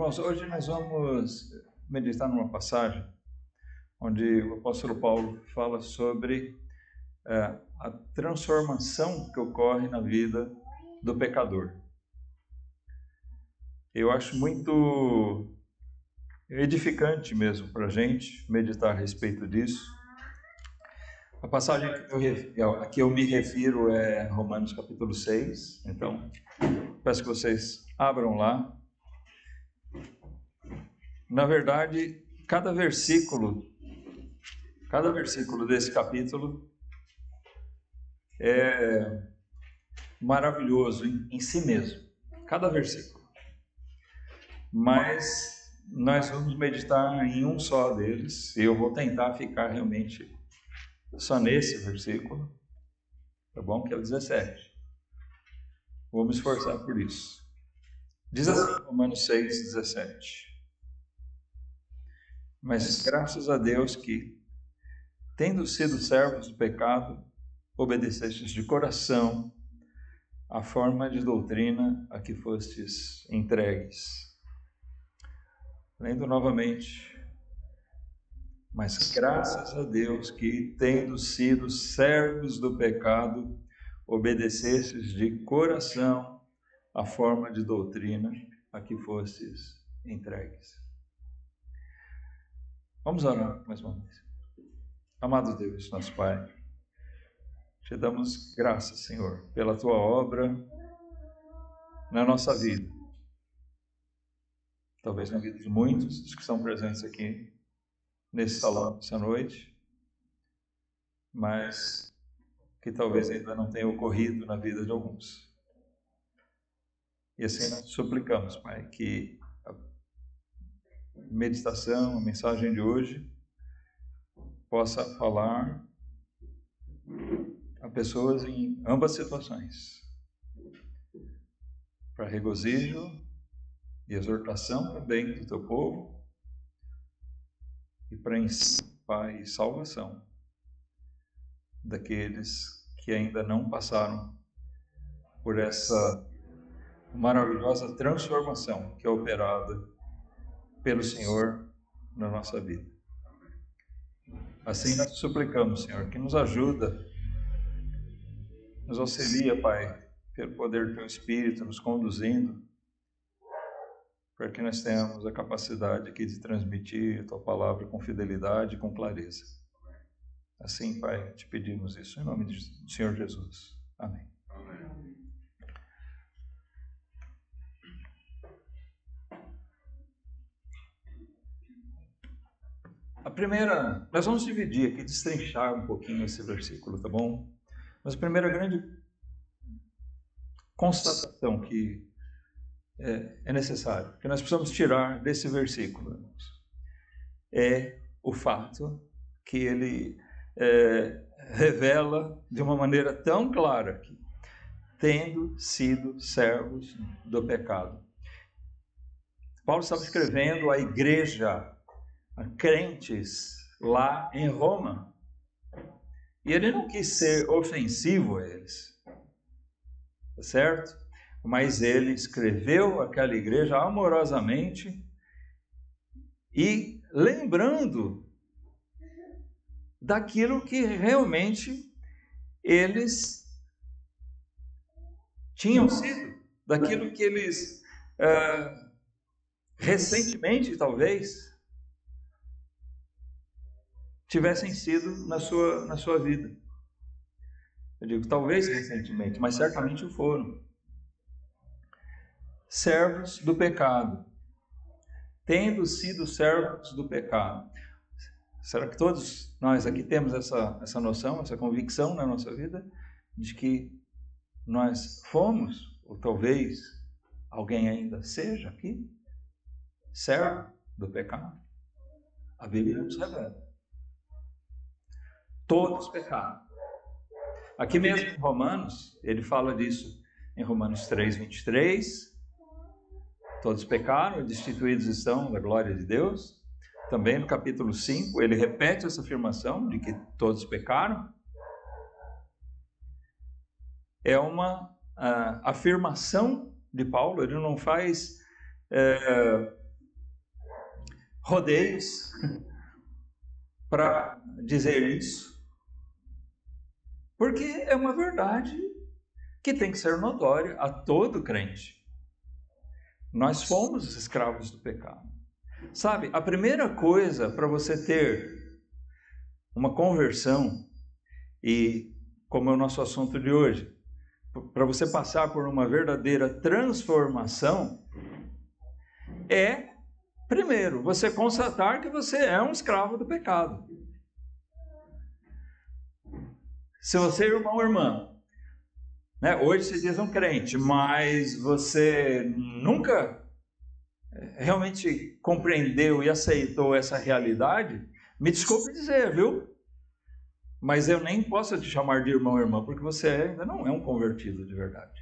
Irmãos, hoje nós vamos meditar numa passagem onde o apóstolo Paulo fala sobre a transformação que ocorre na vida do pecador. Eu acho muito edificante mesmo para a gente meditar a respeito disso. A passagem a que eu me refiro é Romanos capítulo 6, então peço que vocês abram lá. Na verdade, cada versículo desse capítulo é maravilhoso em si mesmo, cada versículo. Mas nós vamos meditar em um só deles, e eu vou tentar ficar realmente só nesse versículo, tá bom? Que é o 17. Vou me esforçar por isso. Diz assim, Romanos 6, 17. Mas graças a Deus que, tendo sido servos do pecado, obedecestes de coração a forma de doutrina a que fostes entregues. Lendo novamente. Mas graças a Deus que, tendo sido servos do pecado, obedecestes de coração a forma de doutrina a que fostes entregues. Vamos orar mais uma vez. Amado Deus, nosso Pai, te damos graças, Senhor, pela tua obra na nossa vida. Talvez na vida de muitos dos que estão presentes aqui nesse salão essa noite, mas que talvez ainda não tenha ocorrido na vida de alguns. E assim nós suplicamos, Pai, que a meditação, a mensagem de hoje possa falar a pessoas em ambas situações, para regozijo e exortação também do teu povo, e para ensino, Pai, e salvação daqueles que ainda não passaram por essa maravilhosa transformação que é operada pelo Senhor na nossa vida. Assim nós suplicamos, Senhor, que nos ajuda, nos auxilia, Pai, pelo poder do Teu Espírito, nos conduzindo, para que nós tenhamos a capacidade aqui de transmitir a Tua palavra com fidelidade e com clareza. Assim, Pai, te pedimos isso em nome do Senhor Jesus. Amém. Nós vamos dividir aqui, destrinchar um pouquinho esse versículo, tá bom? Mas a primeira grande constatação que é necessário, que nós precisamos tirar desse versículo, é o fato que ele revela de uma maneira tão clara que, tendo sido servos do pecado. Paulo estava escrevendo à igreja, a crentes lá em Roma, e ele não quis ser ofensivo a eles, tá certo? Mas ele escreveu aquela igreja amorosamente e lembrando daquilo que realmente eles tinham sido, daquilo que eles recentemente talvez tivessem sido na sua vida. Eu digo talvez recentemente, mas certamente o foram. Servos do pecado, tendo sido servos do pecado. Será que todos nós aqui temos essa noção, essa convicção na nossa vida de que nós fomos, ou talvez alguém ainda seja aqui, servo do pecado? A Bíblia nos revela. Todos pecaram. Aqui mesmo em Romanos, ele fala disso em Romanos 3, 23. Todos pecaram e destituídos estão da glória de Deus. Também no capítulo 5, ele repete essa afirmação de que todos pecaram. É uma afirmação de Paulo, ele não faz rodeios para dizer isso, porque é uma verdade que tem que ser notória a todo crente. Nós fomos escravos do pecado. Sabe, a primeira coisa para você ter uma conversão, e como é o nosso assunto de hoje, para você passar por uma verdadeira transformação, é, primeiro, você constatar que você é um escravo do pecado. Se você é irmão ou irmã, né, hoje se diz um crente, mas você nunca realmente compreendeu e aceitou essa realidade, me desculpe dizer, viu? Mas eu nem posso te chamar de irmão ou irmã, porque você ainda não é um convertido de verdade.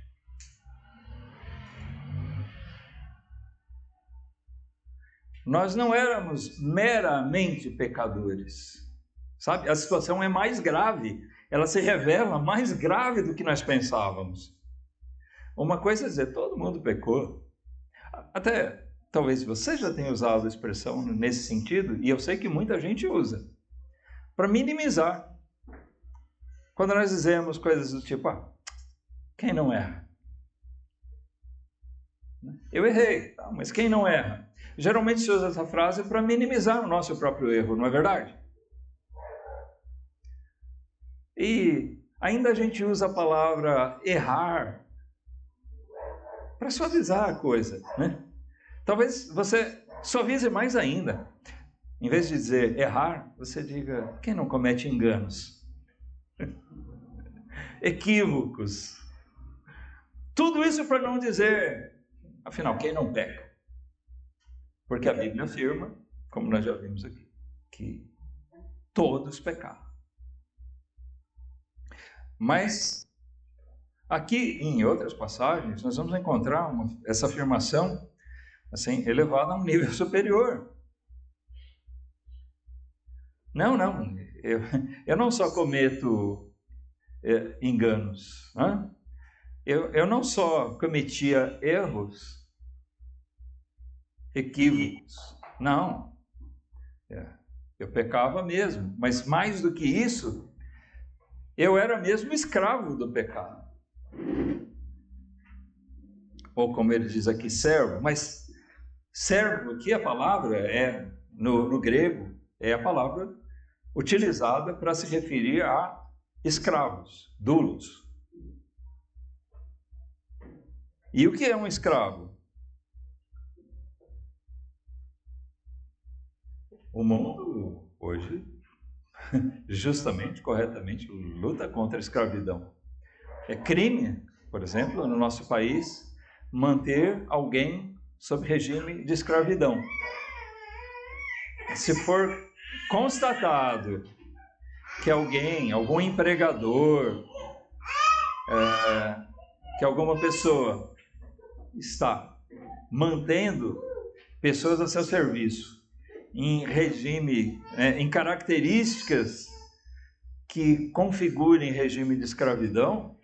Nós não éramos meramente pecadores, sabe? A situação é mais grave, ela se revela mais grave do que nós pensávamos. Uma coisa é dizer, todo mundo pecou. Até, talvez você já tenha usado a expressão nesse sentido, e eu sei que muita gente usa, para minimizar. Quando nós dizemos coisas do tipo, quem não erra? Eu errei, tá, mas quem não erra? Geralmente se usa essa frase para minimizar o nosso próprio erro, não é verdade? E ainda a gente usa a palavra errar para suavizar a coisa, né? Talvez você suavize mais ainda. Em vez de dizer errar, você diga, quem não comete enganos? Equívocos. Tudo isso para não dizer, afinal, quem não peca? Porque a Bíblia afirma, como nós já vimos aqui, que todos pecaram. Mas aqui, em outras passagens, nós vamos encontrar essa afirmação assim, elevada a um nível superior. Não, eu não só cometo enganos, né? Eu não só cometia erros, equívocos, não. Eu pecava mesmo, mas mais do que isso, eu era mesmo escravo do pecado. Ou como ele diz aqui, servo, mas servo, que a palavra é, no grego, é a palavra utilizada para se referir a escravos, doulos. E o que é um escravo? O mundo hoje, justamente, corretamente, luta contra a escravidão. É crime, por exemplo, no nosso país, manter alguém sob regime de escravidão. Se for constatado que algum empregador, que alguma pessoa está mantendo pessoas a seu serviço em regime, em características que configurem regime de escravidão,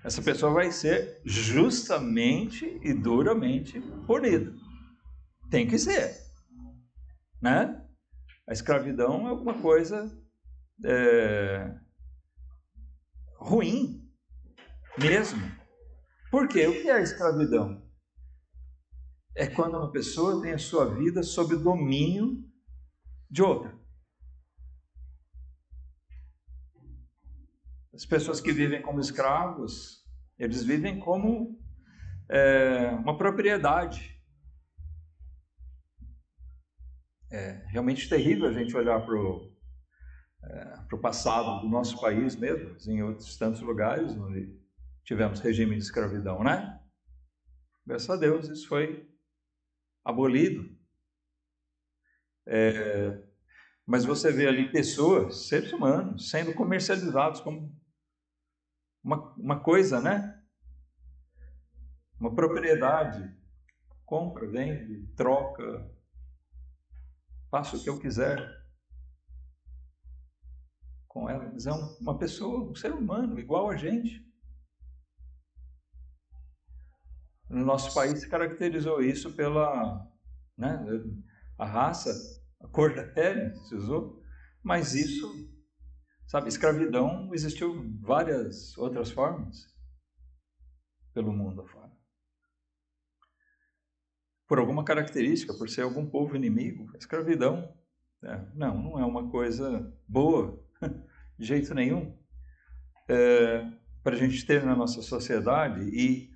essa pessoa vai ser justamente e duramente punida. Tem que ser, né? A escravidão é alguma coisa ruim mesmo. Por quê? O que é a escravidão? É quando uma pessoa tem a sua vida sob o domínio de outra. As pessoas que vivem como escravos, eles vivem como uma propriedade. É realmente terrível a gente olhar para o passado do nosso país mesmo, em outros tantos lugares onde tivemos regime de escravidão, né? Graças a Deus isso foi abolido. Mas você vê ali pessoas, seres humanos, sendo comercializados como uma coisa, né? Uma propriedade. Compra, vende, troca, faço o que eu quiser com ela. Mas é uma pessoa, um ser humano, igual a gente. No nosso país se caracterizou isso pela, né, a raça, a cor da pele, se usou, mas isso, sabe, escravidão existiu várias outras formas pelo mundo afora. Por alguma característica, por ser algum povo inimigo, a escravidão, não é uma coisa boa, de jeito nenhum, para a gente ter na nossa sociedade. E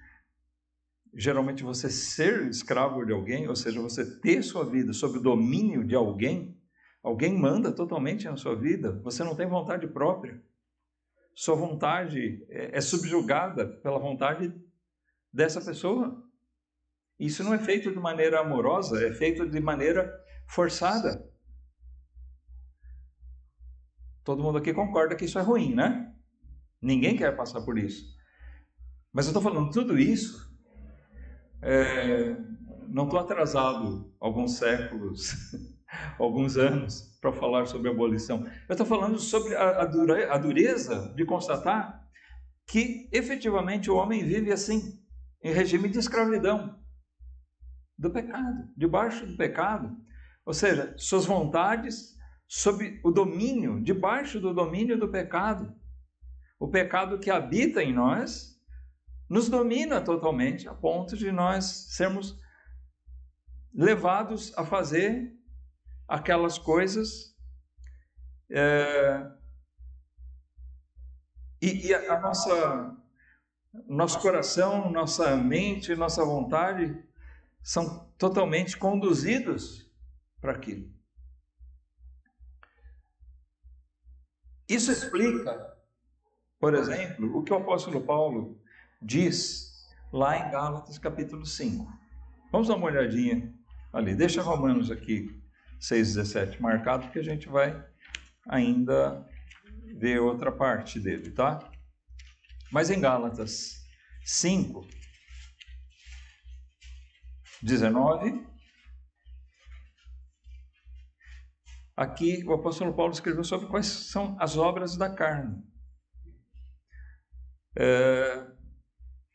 geralmente você ser escravo de alguém, ou seja, você ter sua vida sob o domínio de alguém, alguém manda totalmente na sua vida, você não tem vontade própria. Sua vontade é subjugada pela vontade dessa pessoa. Isso não é feito de maneira amorosa, é feito de maneira forçada. Todo mundo aqui concorda que isso é ruim, né? Ninguém quer passar por isso. Mas eu estou falando tudo isso, não estou atrasado alguns séculos, alguns anos, para falar sobre a abolição. Eu estou falando sobre a dureza de constatar que, efetivamente, o homem vive assim, em regime de escravidão, do pecado, debaixo do pecado. Ou seja, suas vontades sob o domínio, debaixo do domínio do pecado. O pecado que habita em nós nos domina totalmente, a ponto de nós sermos levados a fazer aquelas coisas e nosso coração, nossa mente, nossa vontade são totalmente conduzidos para aquilo. Isso explica, por exemplo, o que o apóstolo Paulo diz lá em Gálatas capítulo 5. Vamos dar uma olhadinha ali. Deixa Romanos aqui 6,17 marcado, porque a gente vai ainda ver outra parte dele, tá? Mas em Gálatas 5, 19, aqui o apóstolo Paulo escreveu sobre quais são as obras da carne.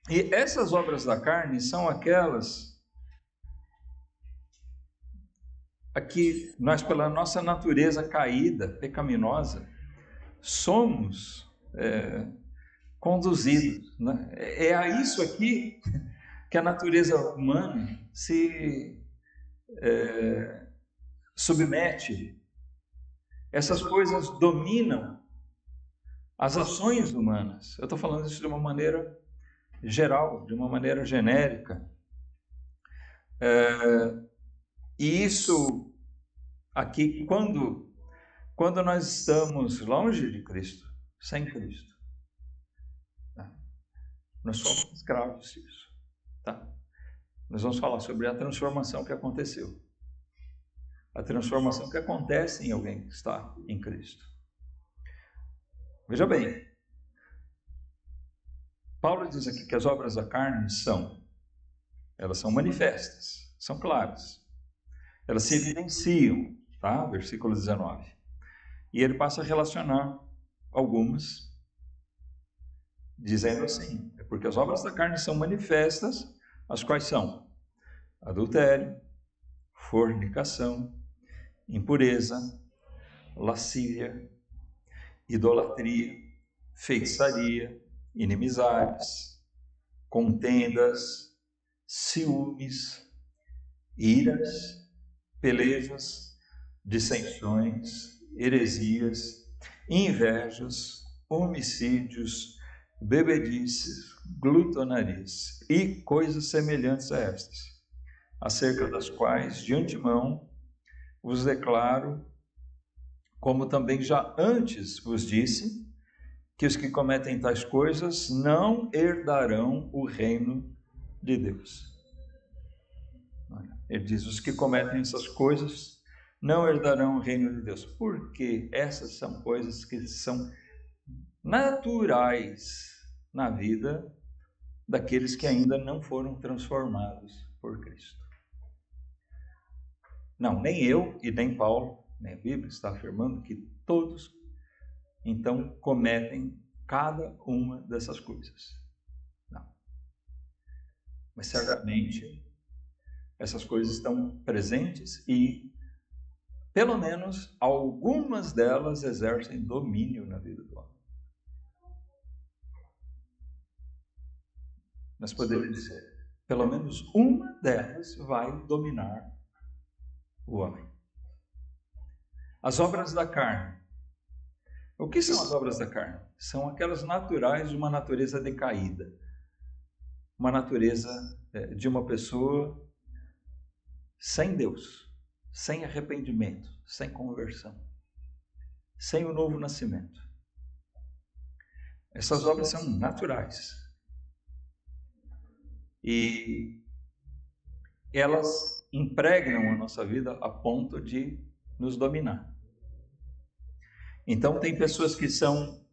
E essas obras da carne são aquelas a que nós, pela nossa natureza caída, pecaminosa, somos conduzidos, né? É a isso aqui que a natureza humana se submete. Essas coisas dominam as ações humanas. Eu estou falando isso de uma maneira geral, de uma maneira genérica. E isso aqui, quando nós estamos longe de Cristo, sem Cristo, nós somos escravos disso. Tá? Nós vamos falar sobre a transformação que aconteceu. A transformação que acontece em alguém que está em Cristo. Veja bem, Paulo diz aqui que as obras da carne elas são manifestas, são claras. Elas se evidenciam, tá? Versículo 19. E ele passa a relacionar algumas, dizendo assim, porque as obras da carne são manifestas, as quais são adultério, fornicação, impureza, lascívia, idolatria, feitiçaria, inimizades, contendas, ciúmes, iras, pelejas, dissensões, heresias, invejas, homicídios, bebedices, glutonarias e coisas semelhantes a estas, acerca das quais de antemão vos declaro, como também já antes vos disse, que os que cometem tais coisas não herdarão o reino de Deus. Ele diz, os que cometem essas coisas não herdarão o reino de Deus, porque essas são coisas que são naturais na vida daqueles que ainda não foram transformados por Cristo. Não, nem eu e nem Paulo, nem a Bíblia está afirmando que todos, então, cometem cada uma dessas coisas. Não. Mas certamente essas coisas estão presentes e pelo menos algumas delas exercem domínio na vida do homem. Nós poderíamos dizer, pelo menos uma delas vai dominar o homem. As obras da carne. O que são as obras da carne? São aquelas naturais de uma natureza decaída. Uma natureza de uma pessoa sem Deus, sem arrependimento, sem conversão, sem o novo nascimento. Essas obras são naturais. E elas impregnam a nossa vida a ponto de nos dominar. Então, tem pessoas que são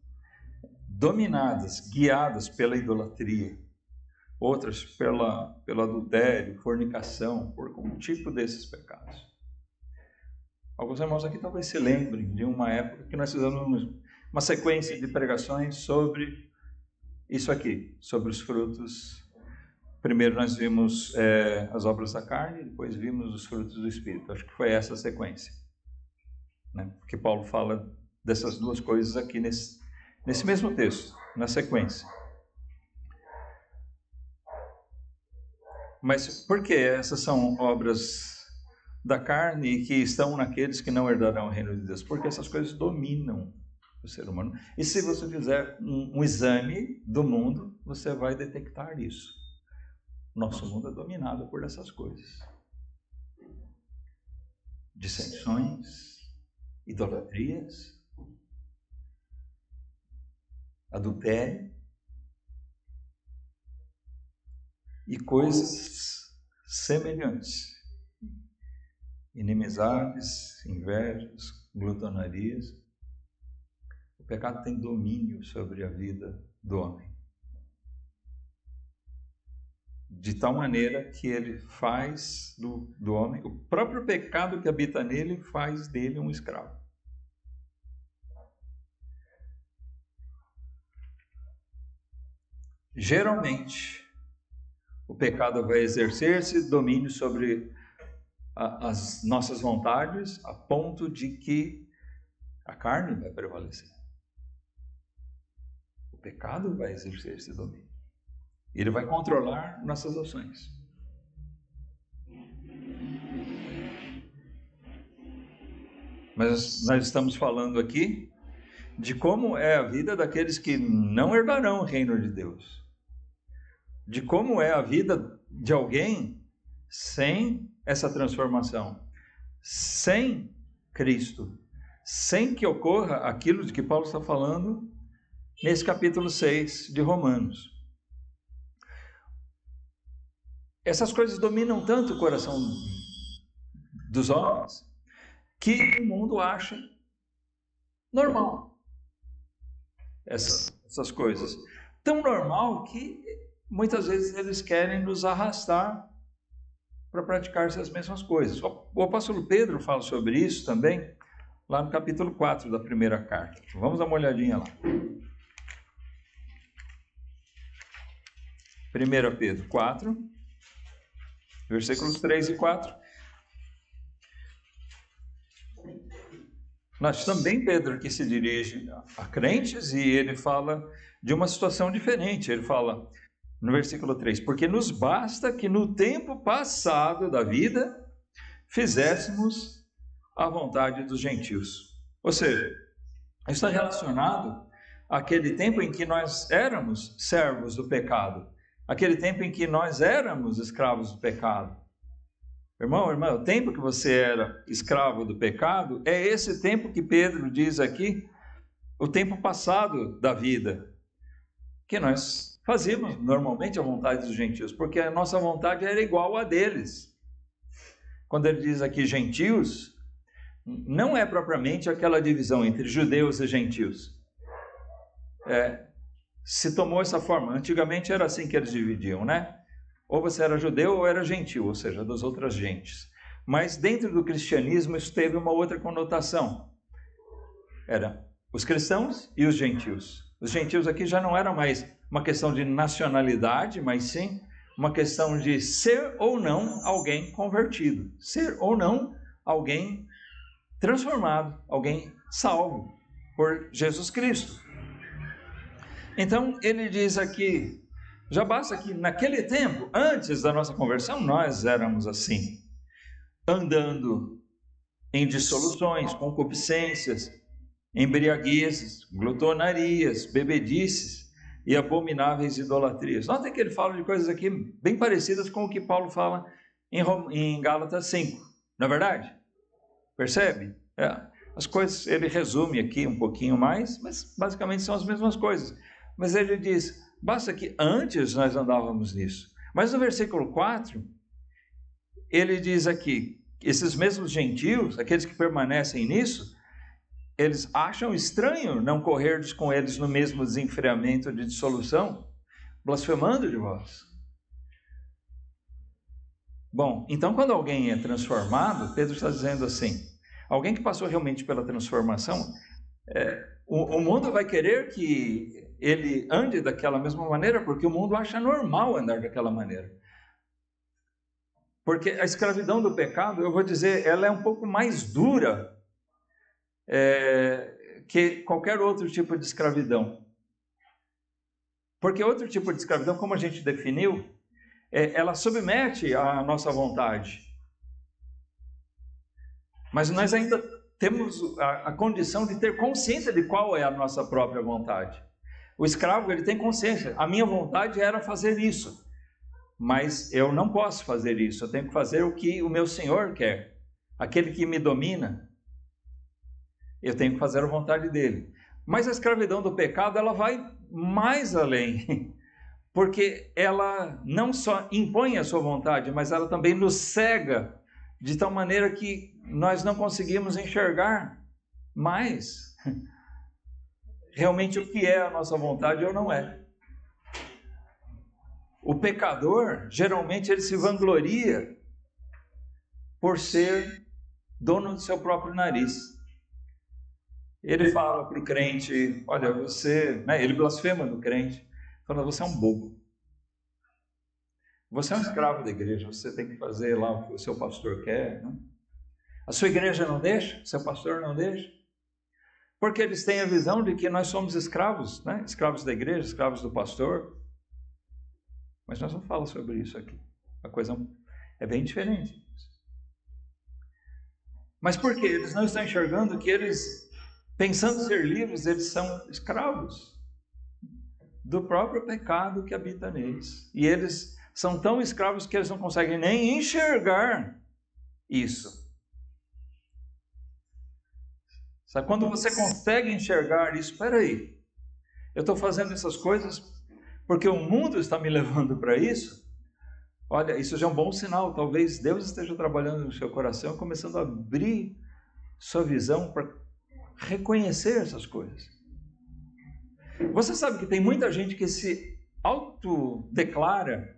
dominadas, guiadas pela idolatria, outras pelo adultério, fornicação, por algum tipo desses pecados. Alguns irmãos aqui talvez se lembrem de uma época que nós fizemos uma sequência de pregações sobre isso aqui, sobre os frutos. Primeiro nós vimos as obras da carne, depois vimos os frutos do Espírito. Acho que foi essa a sequência, né? Porque Paulo fala dessas duas coisas aqui nesse mesmo texto, na sequência. Mas por que essas são obras da carne e que estão naqueles que não herdarão o reino de Deus? Porque essas coisas dominam o ser humano. E se você fizer um exame do mundo, você vai detectar isso. Nosso mundo é dominado por essas coisas. Dissensões, idolatrias, adultério e coisas semelhantes. Inimizades, invejas, glutonarias. O pecado tem domínio sobre a vida do homem. De tal maneira que ele faz do homem, o próprio pecado que habita nele faz dele um escravo. Geralmente, o pecado vai exercer esse domínio sobre as nossas vontades, a ponto de que a carne vai prevalecer. O pecado vai exercer esse domínio. Ele vai controlar nossas ações. Mas nós estamos falando aqui de como é a vida daqueles que não herdarão o reino de Deus. De como é a vida de alguém sem essa transformação, sem Cristo, sem que ocorra aquilo de que Paulo está falando nesse capítulo 6 de Romanos. Essas coisas dominam tanto o coração dos homens que o mundo acha normal essas coisas. Tão normal que muitas vezes eles querem nos arrastar para praticar essas mesmas coisas. O apóstolo Pedro fala sobre isso também, lá no capítulo 4 da primeira carta. Vamos dar uma olhadinha lá. 1 Pedro 4, versículos 3 e 4. Mas também Pedro que se dirige a crentes e ele fala de uma situação diferente. Ele fala no versículo 3, porque nos basta que no tempo passado da vida fizéssemos a vontade dos gentios. Ou seja, está relacionado àquele tempo em que nós éramos servos do pecado, aquele tempo em que nós éramos escravos do pecado. Irmão, irmã, o tempo que você era escravo do pecado é esse tempo que Pedro diz aqui, o tempo passado da vida, que nós fazíamos normalmente a vontade dos gentios, porque a nossa vontade era igual a deles. Quando ele diz aqui gentios, não é propriamente aquela divisão entre judeus e gentios. Se tomou essa forma. Antigamente era assim que eles dividiam, né? Ou você era judeu ou era gentil, ou seja, das outras gentes. Mas dentro do cristianismo isso teve uma outra conotação. Era os cristãos e os gentios. Os gentios aqui já não era mais uma questão de nacionalidade, mas sim uma questão de ser ou não alguém convertido. Ser ou não alguém transformado, alguém salvo por Jesus Cristo. Então, ele diz aqui, já basta que naquele tempo, antes da nossa conversão, nós éramos assim, andando em dissoluções, concupiscências, embriaguezes, glutonarias, bebedices e abomináveis idolatrias. Notem que ele fala de coisas aqui bem parecidas com o que Paulo fala em Gálatas 5, não é verdade? Percebe? As coisas, ele resume aqui um pouquinho mais, mas basicamente são as mesmas coisas. Mas ele diz, basta que antes nós andávamos nisso. Mas no versículo 4, ele diz aqui, esses mesmos gentios, aqueles que permanecem nisso, eles acham estranho não correrdes com eles no mesmo desenfreamento de dissolução, blasfemando de vós. Bom, então quando alguém é transformado, Pedro está dizendo assim, alguém que passou realmente pela transformação, o mundo vai querer que ele ande daquela mesma maneira, porque o mundo acha normal andar daquela maneira. Porque a escravidão do pecado, eu vou dizer, ela é um pouco mais dura que qualquer outro tipo de escravidão. Porque outro tipo de escravidão, como a gente definiu, ela submete à nossa vontade. Mas nós ainda temos a condição de ter consciência de qual é a nossa própria vontade. O escravo, ele tem consciência. A minha vontade era fazer isso, mas eu não posso fazer isso. Eu tenho que fazer o que o meu Senhor quer. Aquele que me domina, eu tenho que fazer a vontade dele. Mas a escravidão do pecado, ela vai mais além. Porque ela não só impõe a sua vontade, mas ela também nos cega de tal maneira que nós não conseguimos enxergar mais realmente o que é a nossa vontade ou não é. O pecador, geralmente, ele se vangloria por ser dono do seu próprio nariz. Ele fala para o crente, olha, você... ele blasfema do crente, fala, você é um bobo. Você é um escravo da igreja, você tem que fazer lá o que o seu pastor quer. Né? A sua igreja não deixa, o seu pastor não deixa. Porque eles têm a visão de que nós somos escravos, né? Escravos da igreja, escravos do pastor. Mas nós não falamos sobre isso aqui. A coisa é bem diferente. Mas por quê? Eles não estão enxergando que eles, pensando ser livres, eles são escravos do próprio pecado que habita neles. E eles são tão escravos que eles não conseguem nem enxergar isso. Sabe, quando você consegue enxergar isso, espera aí, eu estou fazendo essas coisas porque o mundo está me levando para isso. Olha, isso já é um bom sinal. Talvez Deus esteja trabalhando no seu coração, começando a abrir sua visão para reconhecer essas coisas. Você sabe que tem muita gente que se autodeclara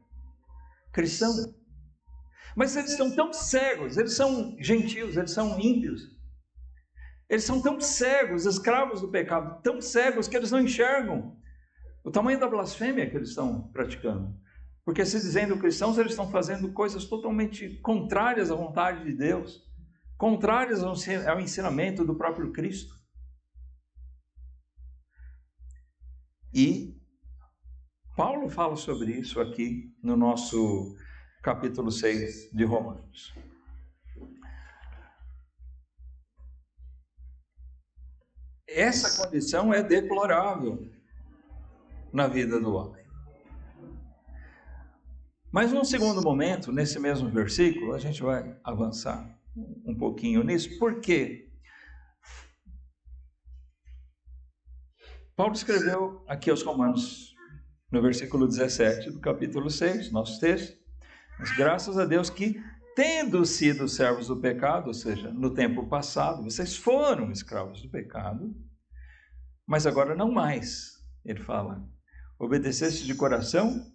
cristão, mas eles são tão cegos, eles são gentios, eles são ímpios. Eles são tão cegos, escravos do pecado, tão cegos que eles não enxergam o tamanho da blasfêmia que eles estão praticando. Porque se dizendo cristãos, eles estão fazendo coisas totalmente contrárias à vontade de Deus, contrárias ao ensinamento do próprio Cristo. E Paulo fala sobre isso aqui no nosso capítulo 6 de Romanos. Essa condição é deplorável na vida do homem. Mas num segundo momento, nesse mesmo versículo, a gente vai avançar um pouquinho nisso. Por quê? Paulo escreveu aqui aos Romanos, no versículo 17 do capítulo 6, nosso texto, mas graças a Deus que, tendo sido servos do pecado, ou seja, no tempo passado, vocês foram escravos do pecado, mas agora não mais. Ele fala, obedeceste de coração,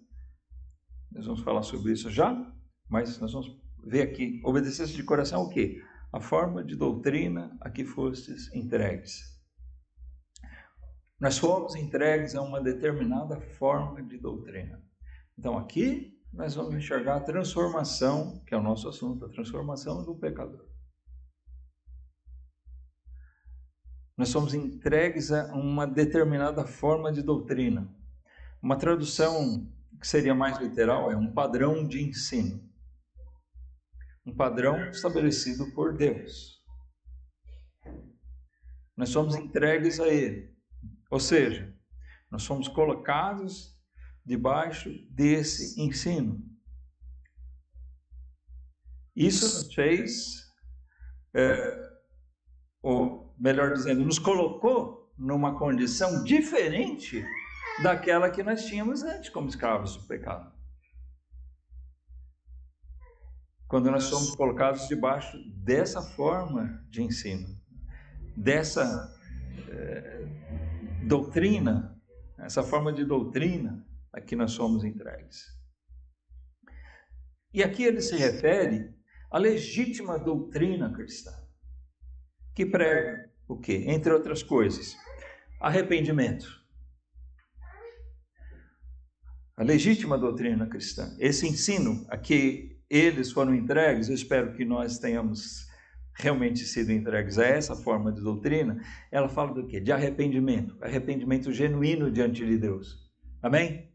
nós vamos falar sobre isso já, mas nós vamos ver aqui, obedeceste de coração o quê? A forma de doutrina a que fostes entregues. Nós fomos entregues a uma determinada forma de doutrina. Então aqui nós vamos enxergar a transformação, que é o nosso assunto, a transformação do pecador. Nós somos entregues a uma determinada forma de doutrina. Uma tradução que seria mais literal é um padrão de ensino. Um padrão estabelecido por Deus. Nós somos entregues a Ele. Ou seja, nós somos colocados debaixo desse ensino. Isso nos fez, ou melhor dizendo, nos colocou numa condição diferente daquela que nós tínhamos antes como escravos do pecado. Quando nós somos colocados debaixo dessa forma de ensino, dessa doutrina, essa forma de doutrina a que nós somos entregues. E aqui ele se refere à legítima doutrina cristã, que prega o quê? Entre outras coisas, arrependimento. A legítima doutrina cristã, esse ensino a que eles foram entregues, eu espero que nós tenhamos realmente sido entregues a essa forma de doutrina, ela fala do quê? De arrependimento, arrependimento genuíno diante de Deus. Amém?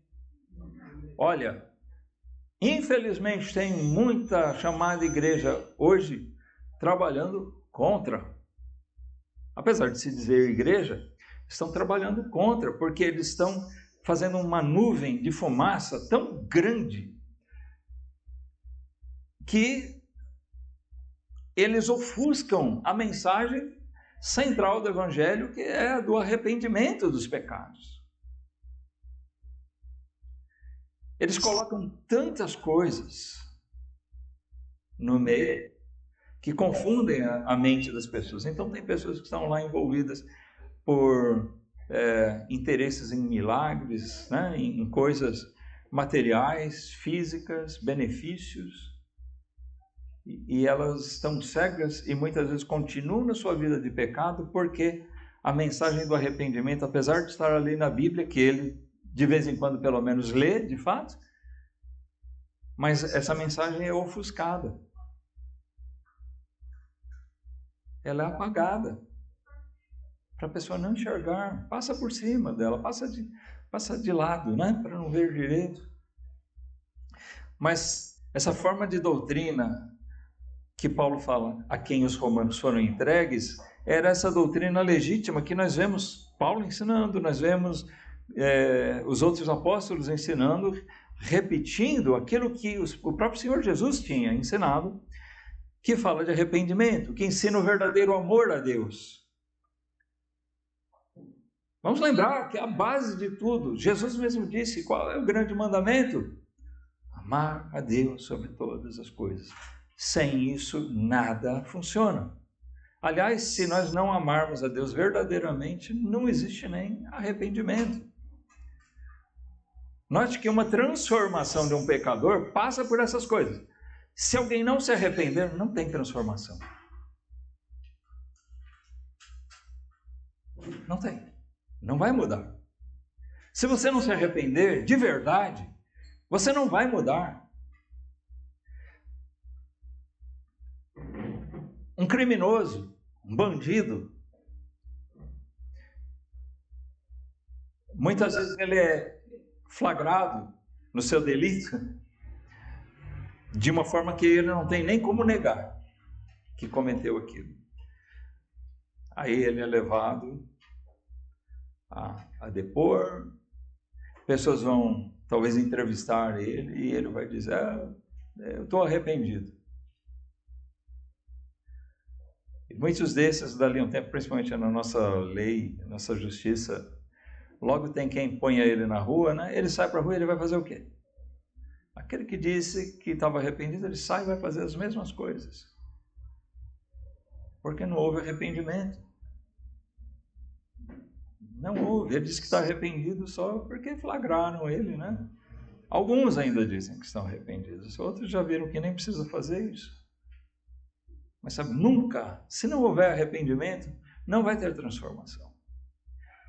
Olha, infelizmente tem muita chamada igreja hoje trabalhando contra. Apesar de se dizer igreja, estão trabalhando contra, porque eles estão fazendo uma nuvem de fumaça tão grande que eles ofuscam a mensagem central do Evangelho, que é a do arrependimento dos pecados. Eles colocam tantas coisas no meio que confundem a mente das pessoas. Então tem pessoas que estão lá envolvidas por interesses em milagres, né? em coisas materiais, físicas, benefícios, e elas estão cegas e muitas vezes continuam na sua vida de pecado porque a mensagem do arrependimento, apesar de estar ali na Bíblia, que ele de vez em quando pelo menos lê, de fato, mas essa mensagem é ofuscada. Ela é apagada, para a pessoa não enxergar, passa por cima dela, passa de lado, né? Para não ver direito. Mas essa forma de doutrina que Paulo fala, a quem os romanos foram entregues, era essa doutrina legítima que nós vemos Paulo ensinando, nós vemos os outros apóstolos ensinando, repetindo aquilo que o próprio Senhor Jesus tinha ensinado, que fala de arrependimento, que ensina o verdadeiro amor a Deus. Vamos lembrar que a base de tudo, Jesus mesmo disse, qual é o grande mandamento? Amar a Deus sobre todas as coisas. Sem isso, nada funciona. Aliás, se nós não amarmos a Deus verdadeiramente, não existe nem arrependimento. Note que uma transformação de um pecador passa por essas coisas. Se alguém não se arrepender, não tem transformação. Não tem. Não vai mudar. Se você não se arrepender de verdade, você não vai mudar. Um criminoso, um bandido, muitas vezes ele é flagrado no seu delito de uma forma que ele não tem nem como negar que cometeu aquilo. Aí ele é levado a depor, pessoas vão talvez entrevistar ele e ele vai dizer, eu estou arrependido. E muitos desses, dali a um tempo, principalmente na nossa lei, nossa justiça, logo tem quem ponha ele na rua, né? Ele sai para a rua e ele vai fazer o quê? Aquele que disse que estava arrependido, ele sai e vai fazer as mesmas coisas. Porque não houve arrependimento. Não houve. Ele disse que está arrependido só porque flagraram ele, né? Alguns ainda dizem que estão arrependidos. Outros já viram que nem precisa fazer isso. Mas sabe, nunca, se não houver arrependimento, não vai ter transformação.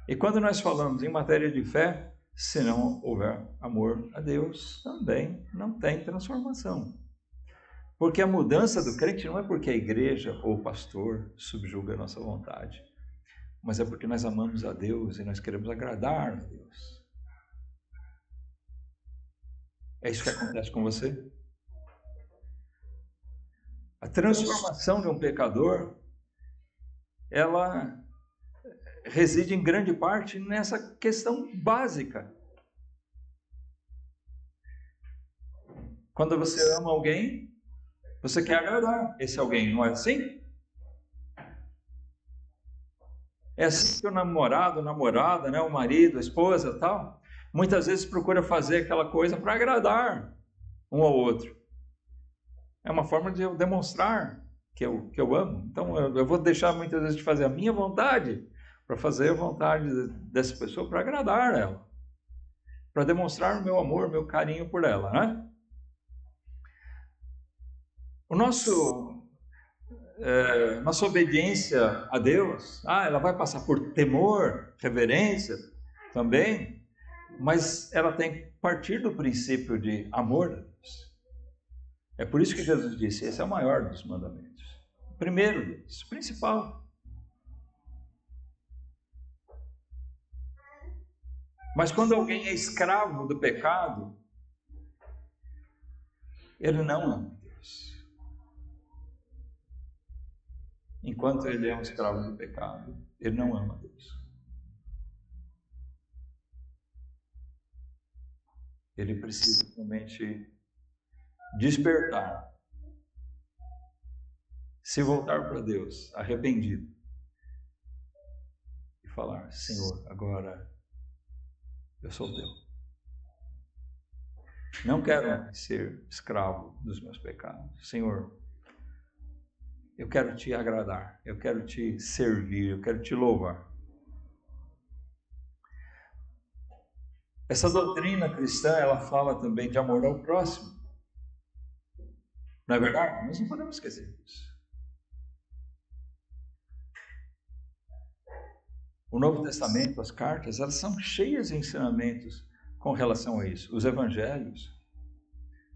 E quando nós falamos em matéria de fé, se não houver amor a Deus, também não tem transformação. Porque a mudança do crente não é porque a igreja ou o pastor subjuga a nossa vontade. mas é porque nós amamos a Deus e nós queremos agradar a Deus. É isso que acontece com você? A transformação de um pecador, ela reside em grande parte nessa questão básica. Quando você ama alguém, você quer agradar esse alguém, não é assim? É assim que o namorado, namorada, né, o marido, a esposa, tal, muitas vezes procura fazer aquela coisa para agradar um ao outro. É uma forma de eu demonstrar que eu amo. Então eu vou deixar muitas vezes de fazer a minha vontade para fazer a vontade dessa pessoa, para agradar ela, para demonstrar o meu amor, o meu carinho por ela, né? Nossa obediência a Deus, ela vai passar por temor, reverência também, mas ela tem que partir do princípio de amor a Deus. É por isso que Jesus disse, esse é o maior dos mandamentos. O primeiro deles, o principal. Mas quando alguém é escravo do pecado, ele não ama Deus. Enquanto ele é um escravo do pecado, ele não ama Deus. Ele precisa realmente despertar, se voltar para Deus, arrependido, e falar, Senhor, agora eu sou teu. Não quero ser escravo dos meus pecados. Senhor, eu quero te agradar, eu quero te servir, eu quero te louvar. Essa doutrina cristã, ela fala também de amor ao próximo. Não é verdade? Nós não podemos esquecer disso. O Novo Testamento, as cartas, elas são cheias de ensinamentos com relação a isso. Os evangelhos,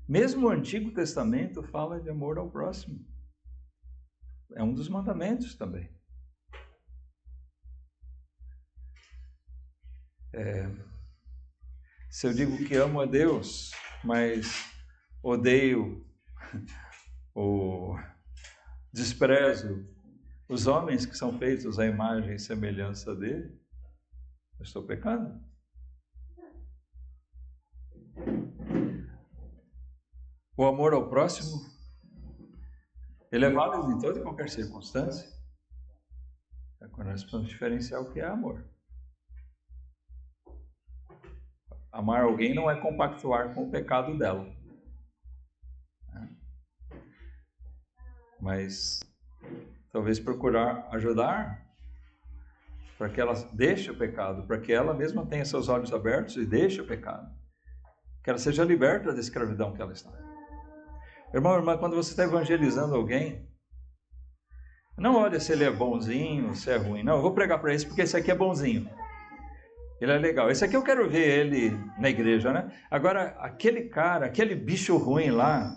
mesmo o Antigo Testamento fala de amor ao próximo. É um dos mandamentos também. Se eu digo que amo a Deus, mas odeio ou desprezo os homens que são feitos à imagem e semelhança dele, eu estou pecando? O amor ao próximo, ele é válido em toda e qualquer circunstância. É quando nós precisamos diferenciar o que é amor. Amar alguém não é compactuar com o pecado dela. Mas talvez procurar ajudar para que ela deixe o pecado, para que ela mesma tenha seus olhos abertos e deixe o pecado. Que ela seja liberta da escravidão que ela está. Irmão, irmã, quando você está evangelizando alguém, não olha se ele é bonzinho, se é ruim. Não, eu vou pregar para esse porque esse aqui é bonzinho. Ele é legal. Esse aqui eu quero ver ele na igreja, né? Agora, aquele cara, aquele bicho ruim lá,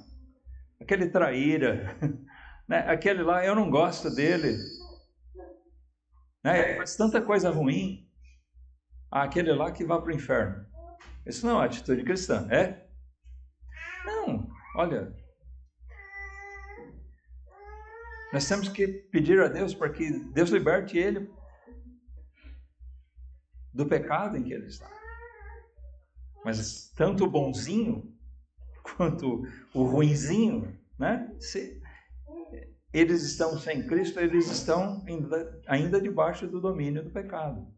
aquele traíra, né? Aquele lá, eu não gosto dele. Né? Ele faz tanta coisa ruim. Aquele lá que vai para o inferno. Isso não é uma atitude cristã, é? Não, olha. Nós temos que pedir a Deus para que Deus liberte ele do pecado em que ele está. Mas tanto o bonzinho quanto o ruinzinho, né? Se eles estão sem Cristo, eles estão ainda debaixo do domínio do pecado.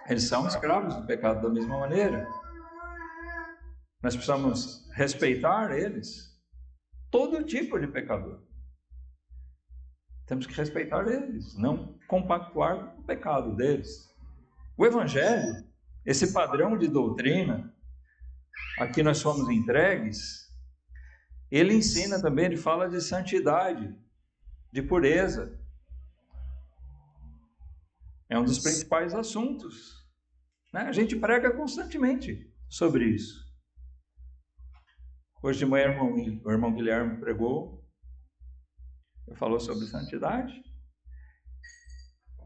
Eles são escravos do pecado da mesma maneira. Nós precisamos respeitar eles, todo tipo de pecador. Temos que respeitar eles, não compactuar com o pecado deles. O Evangelho, esse padrão de doutrina a que nós somos entregues, ele ensina também, ele fala de santidade, de pureza. É um dos principais assuntos, né? A gente prega constantemente sobre isso. Hoje de manhã o irmão Guilherme pregou, falou sobre santidade.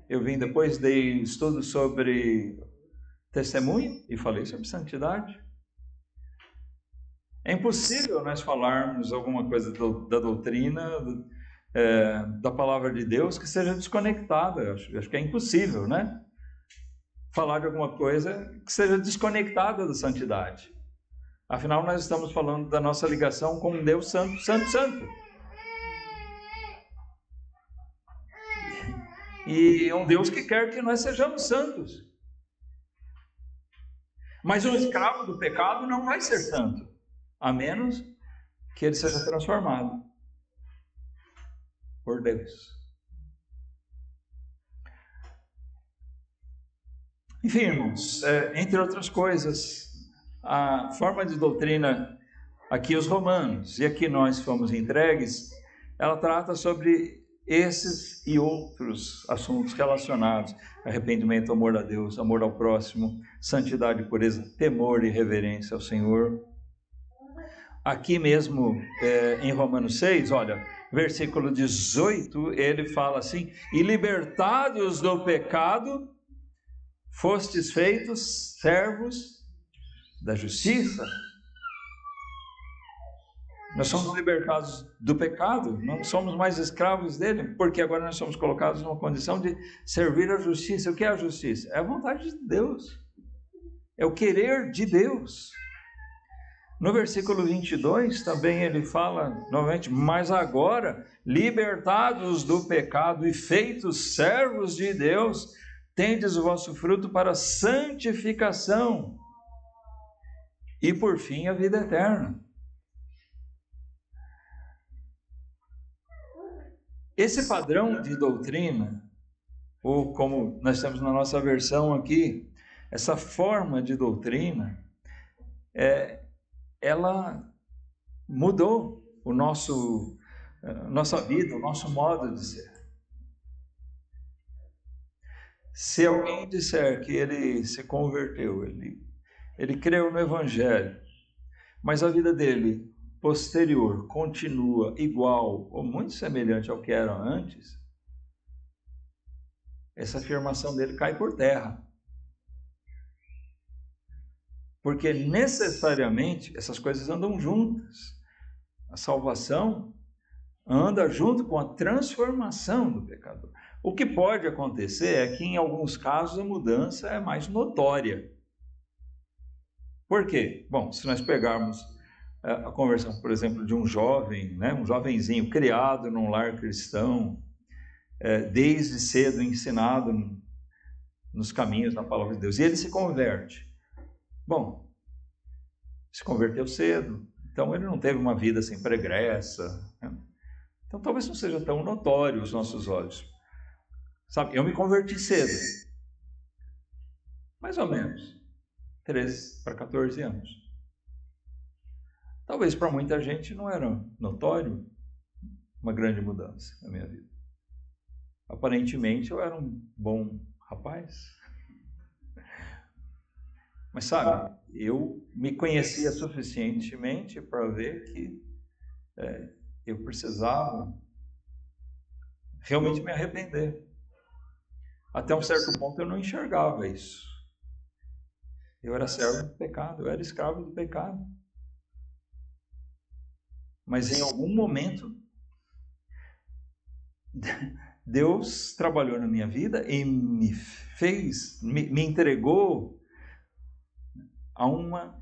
eu vim depois, dei estudo sobre testemunho e falei sobre santidade. É impossível nós falarmos alguma coisa da doutrina, da palavra de Deus, que seja desconectada. Eu acho que é impossível, né? Falar de alguma coisa que seja desconectada da santidade. Afinal, nós estamos falando da nossa ligação com um Deus santo, santo, santo. E um Deus que quer que nós sejamos santos. Mas um escravo do pecado não vai ser santo, a menos que ele seja transformado por Deus. Enfim, irmãos, entre outras coisas, a forma de doutrina aqui os romanos e aqui nós fomos entregues, ela trata sobre esses e outros assuntos relacionados: arrependimento, amor a Deus, amor ao próximo, santidade e pureza, temor e reverência ao Senhor. Aqui mesmo em Romanos 6, olha, versículo 18, ele fala assim: e libertados do pecado, fostes feitos servos da justiça. Nós somos libertados do pecado, não somos mais escravos dele, porque agora nós somos colocados numa condição de servir a justiça. O que é a justiça? É a vontade de Deus, é o querer de Deus. No versículo 22 também ele fala novamente: mas agora, libertados do pecado e feitos servos de Deus, tendes o vosso fruto para a santificação e por fim a vida eterna. Esse padrão de doutrina, ou como nós temos na nossa versão aqui, essa forma de doutrina, ela mudou nossa vida, o nosso modo de ser. Se alguém disser que ele se converteu, ele creu no Evangelho, mas a vida dele posterior continua igual ou muito semelhante ao que era antes, essa afirmação dele cai por terra. Porque necessariamente essas coisas andam juntas. A salvação anda junto com a transformação do pecador. O que pode acontecer é que em alguns casos a mudança é mais notória. Por quê? Bom, se nós pegarmos a conversão, por exemplo, de um jovem, né, um jovenzinho criado num lar cristão, desde cedo ensinado nos caminhos da palavra de Deus, e ele se converte. Bom, se converteu cedo, então ele não teve uma vida assim pregressa, né? Então talvez não seja tão notório aos nossos olhos. Sabe, eu me converti cedo, mais ou menos, 13 para 14 anos. Talvez para muita gente não era notório uma grande mudança na minha vida. Aparentemente eu era um bom rapaz. Mas sabe, eu me conhecia suficientemente para ver que eu precisava realmente me arrepender. Até um certo ponto eu não enxergava isso. Eu era servo do pecado, eu era escravo do pecado. Mas em algum momento, Deus trabalhou na minha vida e me entregou a uma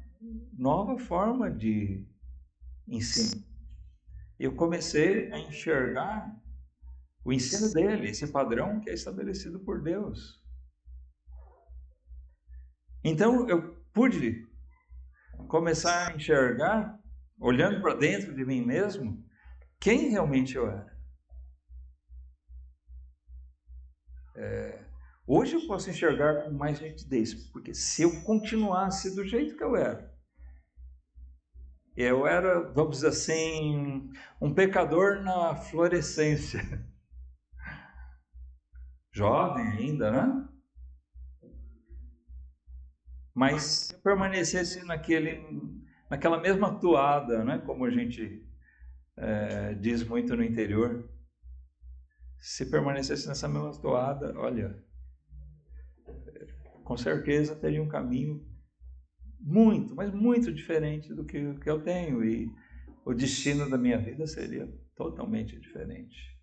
nova forma de ensino. Eu comecei a enxergar o ensino dele, esse padrão que é estabelecido por Deus. Então eu pude começar a enxergar, olhando para dentro de mim mesmo, quem realmente eu era. Hoje eu posso enxergar com mais nitidez, porque se eu continuasse do jeito que eu era, vamos dizer assim, um pecador na florescência. Jovem ainda, né? Mas se eu permanecesse naquela mesma toada, né? Como a gente diz muito no interior, se permanecesse nessa mesma toada, olha, com certeza teria um caminho muito, mas muito diferente do que eu tenho, e o destino da minha vida seria totalmente diferente.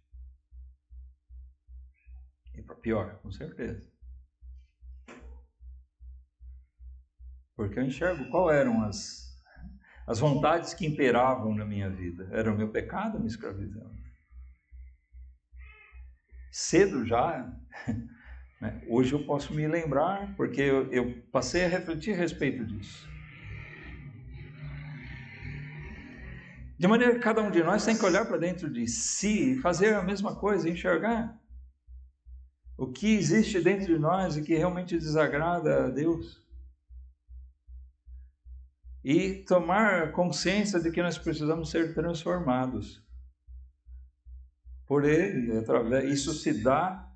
E para pior, com certeza. Porque eu enxergo qual eram as vontades que imperavam na minha vida. Era o meu pecado me escravizando. Cedo já, né? Hoje eu posso me lembrar, porque eu passei a refletir a respeito disso. De maneira que cada um de nós tem que olhar para dentro de si e fazer a mesma coisa, enxergar o que existe dentro de nós e que realmente desagrada a Deus. E tomar consciência de que nós precisamos ser transformados por Ele. Isso se dá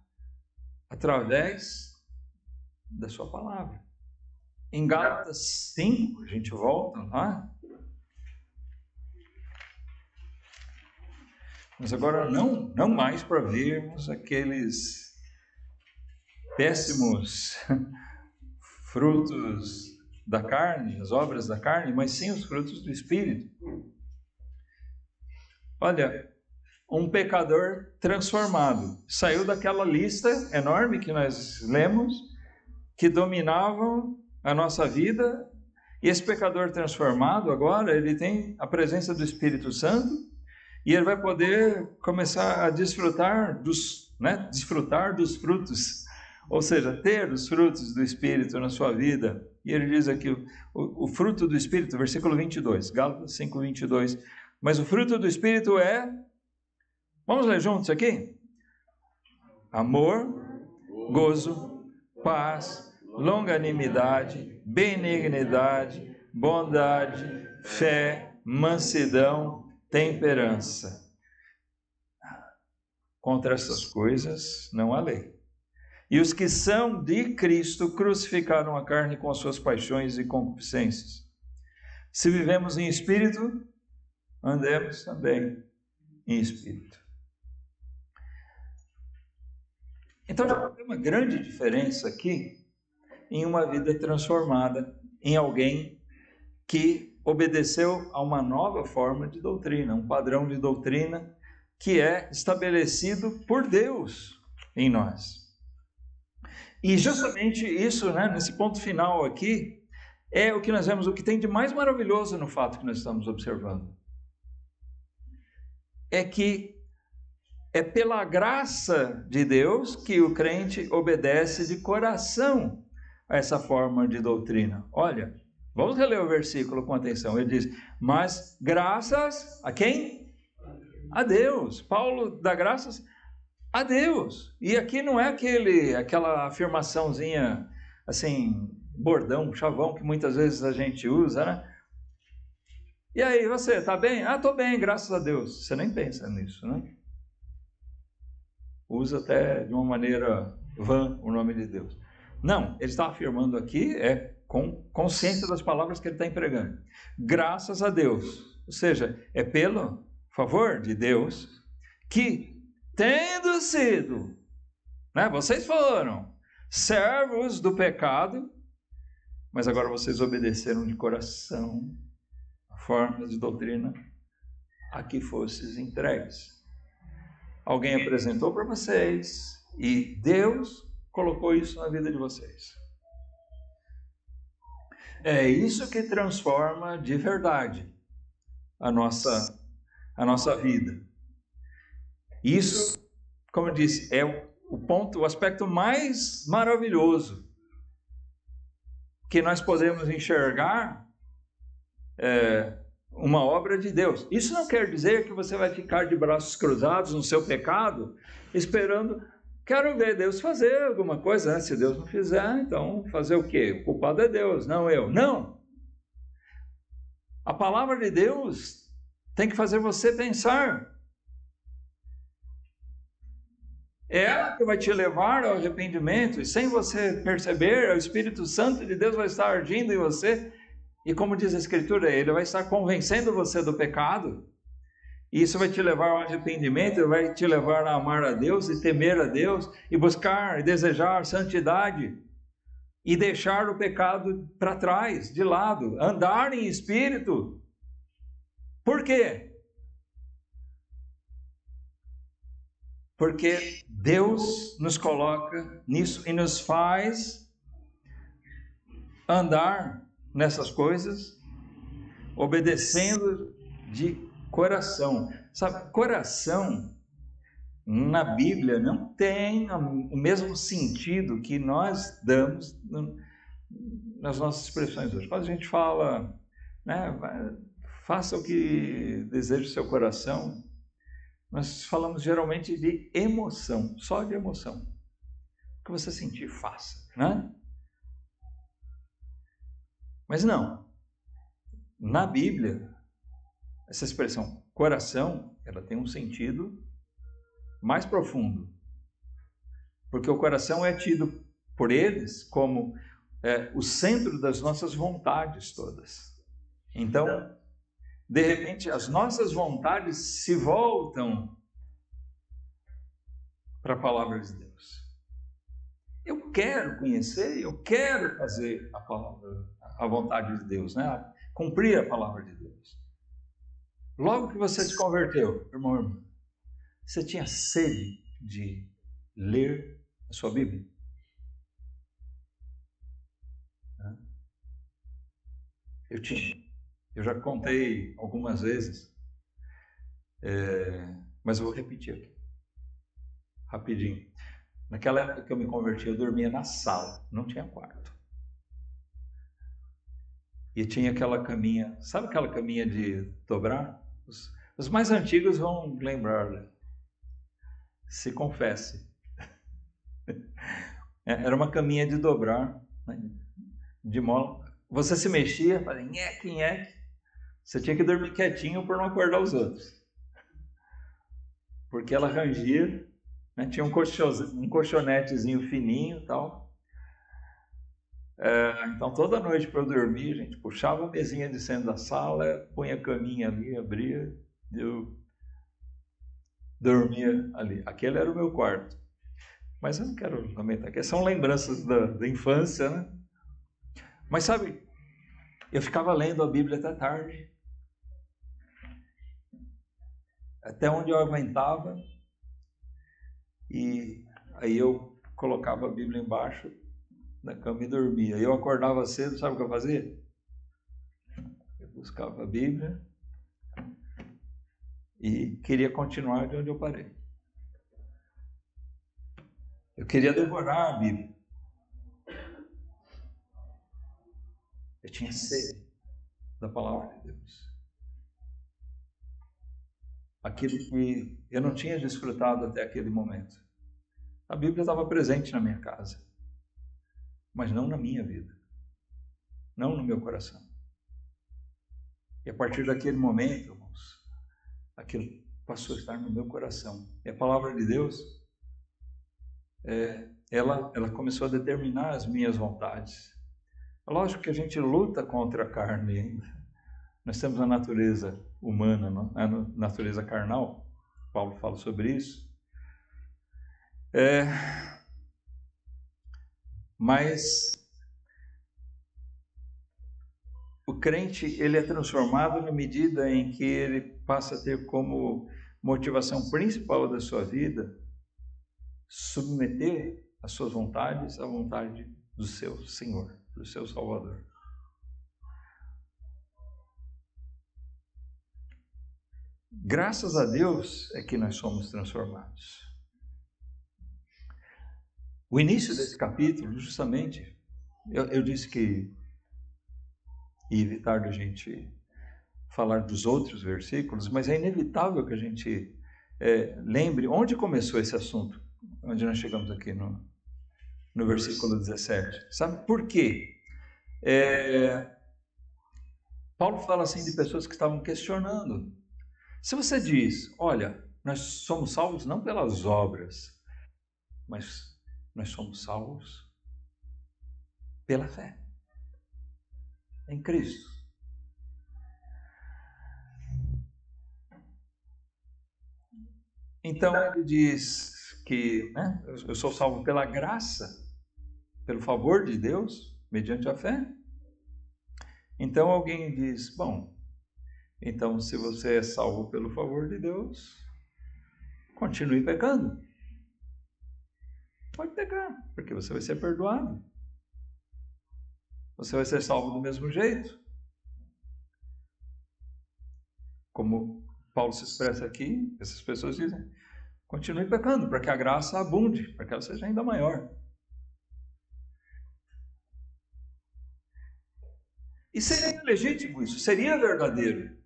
através da sua palavra. Em Gálatas 5, a gente volta lá. Mas agora não mais para vermos aqueles péssimos frutos da carne, as obras da carne, mas sim os frutos do Espírito. Olha, um pecador transformado saiu daquela lista enorme que nós lemos, que dominavam a nossa vida, e esse pecador transformado agora, ele tem a presença do Espírito Santo, e ele vai poder começar a desfrutar dos frutos, ou seja, ter os frutos do Espírito na sua vida. E ele diz aqui, o fruto do Espírito, versículo 22, Gálatas 5, 22. Mas o fruto do Espírito é, vamos ler juntos aqui? Amor, gozo, paz, longanimidade, benignidade, bondade, fé, mansidão, temperança. Contra essas coisas não há lei. E os que são de Cristo crucificaram a carne com as suas paixões e concupiscências. Se vivemos em espírito, andemos também em espírito. Então já tem uma grande diferença aqui em uma vida transformada, em alguém que obedeceu a uma nova forma de doutrina, um padrão de doutrina que é estabelecido por Deus em nós. E justamente isso, nesse ponto final aqui, é o que nós vemos, o que tem de mais maravilhoso no fato que nós estamos observando. É que é pela graça de Deus que o crente obedece de coração a essa forma de doutrina. Olha, vamos reler o versículo com atenção. Ele diz, mas graças a quem? A Deus. Paulo dá graças a Deus. E aqui não é aquela afirmaçãozinha, assim, bordão, chavão, que muitas vezes a gente usa, né? E aí, você, tá bem? Ah, tô bem, graças a Deus. Você nem pensa nisso, né? Usa até de uma maneira vã o nome de Deus. Não, ele está afirmando aqui, com consciência das palavras que ele está empregando. Graças a Deus. Ou seja, é pelo favor de Deus que, tendo sido, vocês foram servos do pecado, mas agora vocês obedeceram de coração a forma de doutrina a que fostes entregues. Alguém apresentou para vocês e Deus colocou isso na vida de vocês. É isso que transforma de verdade a nossa vida. Isso, como eu disse, é o aspecto mais maravilhoso que nós podemos enxergar uma obra de Deus. Isso não quer dizer que você vai ficar de braços cruzados no seu pecado, esperando, quero ver Deus fazer alguma coisa, Se Deus não fizer, então fazer o quê? O culpado é Deus, não eu. Não! A palavra de Deus tem que fazer você pensar. É ela que vai te levar ao arrependimento, e sem você perceber, o Espírito Santo de Deus vai estar agindo em você, e como diz a Escritura, ele vai estar convencendo você do pecado, E isso vai te levar ao arrependimento, vai te levar a amar a Deus e temer a Deus e buscar e desejar santidade e deixar o pecado para trás, de lado, andar em espírito. Por quê? Porque Deus nos coloca nisso e nos faz andar nessas coisas, obedecendo de coração. Sabe, coração na Bíblia não tem o mesmo sentido que nós damos nas nossas expressões hoje. Quando a gente fala, né, faça o que deseja o seu coração, nós falamos geralmente de emoção, só de emoção. O que você sentir, faça, né? Mas não. Na Bíblia, essa expressão coração, ela tem um sentido mais profundo. Porque o coração é tido por eles como o centro das nossas vontades todas. Então, de repente, as nossas vontades se voltam para a palavra de Deus. Eu quero conhecer, eu quero fazer a vontade de Deus, né? Cumprir a palavra de Deus. Logo que você se converteu, irmão, irmã, você tinha sede de ler a sua Bíblia? Eu tinha. Eu já contei algumas vezes, mas eu vou repetir aqui, rapidinho. Naquela época que eu me converti, eu dormia na sala, não tinha quarto. E tinha aquela caminha, sabe aquela caminha de dobrar? Os mais antigos vão lembrar, né? Se confesse. Era uma caminha de dobrar, né? De mola. Você se mexia, fazia nheque, nheque. Você tinha que dormir quietinho por não acordar os outros. Porque ela rangia, né? Tinha um colchonetezinho fininho e tal. Então toda noite para eu dormir, a gente puxava a mesinha de centro da sala, punha a caminha ali, abria, eu dormia ali. Aquele era o meu quarto. Mas eu não quero lamentar, que são lembranças da infância, né? Mas sabe, eu ficava lendo a Bíblia até tarde, até onde eu aguentava, e aí eu colocava a Bíblia embaixo da cama e dormia. Eu acordava cedo, sabe o que eu fazia? Eu buscava a Bíblia e queria continuar de onde eu parei. Eu queria devorar a Bíblia. Eu tinha sede da palavra de Deus. Aquilo que eu não tinha desfrutado até aquele momento. A Bíblia estava presente na minha casa, mas não na minha vida, não no meu coração. E a partir daquele momento, irmãos, aquilo passou a estar no meu coração. E a palavra de Deus, ela começou a determinar as minhas vontades. É lógico que a gente luta contra a carne ainda. Nós temos a natureza humana, não? A natureza carnal. Paulo fala sobre isso. Mas o crente, ele é transformado na medida em que ele passa a ter como motivação principal da sua vida submeter as suas vontades à vontade do seu Senhor, do seu Salvador. Graças a Deus é que nós somos transformados. O início desse capítulo, justamente, eu disse que ia evitar de a gente falar dos outros versículos, mas é inevitável que a gente lembre onde começou esse assunto, onde nós chegamos aqui no versículo 17. Sabe por quê? Paulo fala assim de pessoas que estavam questionando. Se você diz, olha, nós somos salvos não pelas obras, mas nós somos salvos pela fé em Cristo. Então ele diz que, né, eu sou salvo pela graça, pelo favor de Deus, mediante a fé. Então alguém diz, bom, então se você é salvo pelo favor de Deus, continue pecando. Pode pecar, porque você vai ser perdoado. Você vai ser salvo do mesmo jeito. Como Paulo se expressa aqui, essas pessoas dizem, continue pecando, para que a graça abunde, para que ela seja ainda maior. E seria legítimo isso, seria verdadeiro.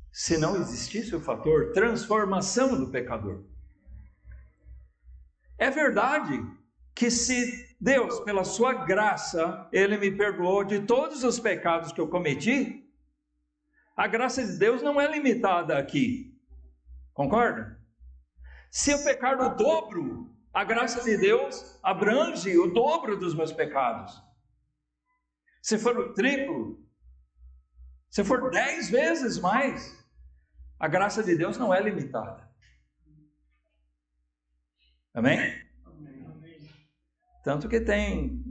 Se não existisse o fator transformação do pecador. É verdade que se Deus, pela sua graça, Ele me perdoou de todos os pecados que eu cometi, a graça de Deus não é limitada aqui. Concorda? Se eu pecar o dobro, a graça de Deus abrange o dobro dos meus pecados. Se for o triplo, se for 10 vezes mais, a graça de Deus não é limitada. Amém? Tanto que tem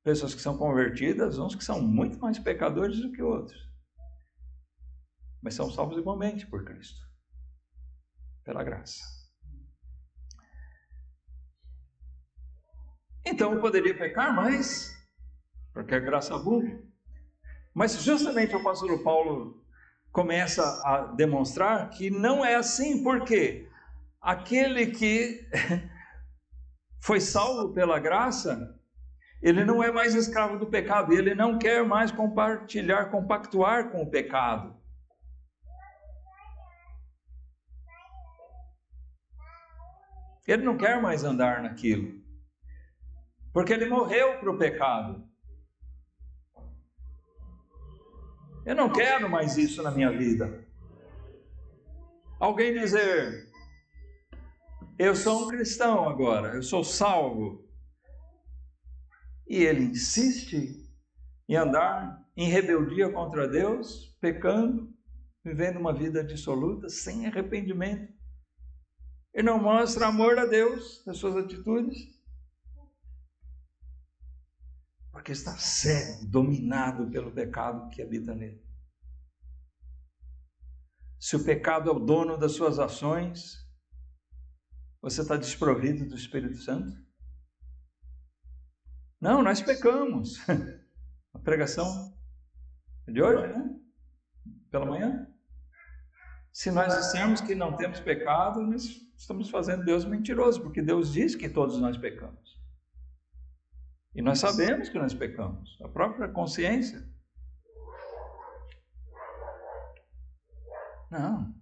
pessoas que são convertidas, uns que são muito mais pecadores do que outros. Mas são salvos igualmente por Cristo. Pela graça. Então eu poderia pecar mais, porque a graça abunde. Mas justamente o apóstolo Paulo começa a demonstrar que não é assim, porque aquele que foi salvo pela graça, ele não é mais escravo do pecado, ele não quer mais compactuar com o pecado. Ele não quer mais andar naquilo, porque ele morreu para o pecado. Eu não quero mais isso na minha vida. Alguém dizer, eu sou um cristão agora, eu sou salvo. E ele insiste em andar em rebeldia contra Deus, pecando, vivendo uma vida dissoluta, sem arrependimento. Ele não mostra amor a Deus nas suas atitudes, porque está cego, dominado pelo pecado que habita nele. Se o pecado é o dono das suas ações, você está desprovido do Espírito Santo? Não, nós pecamos. A pregação de hoje, né? Pela manhã. Se nós dissermos que não temos pecado, nós estamos fazendo Deus mentiroso, porque Deus diz que todos nós pecamos. E nós sabemos que nós pecamos. A própria consciência. Não.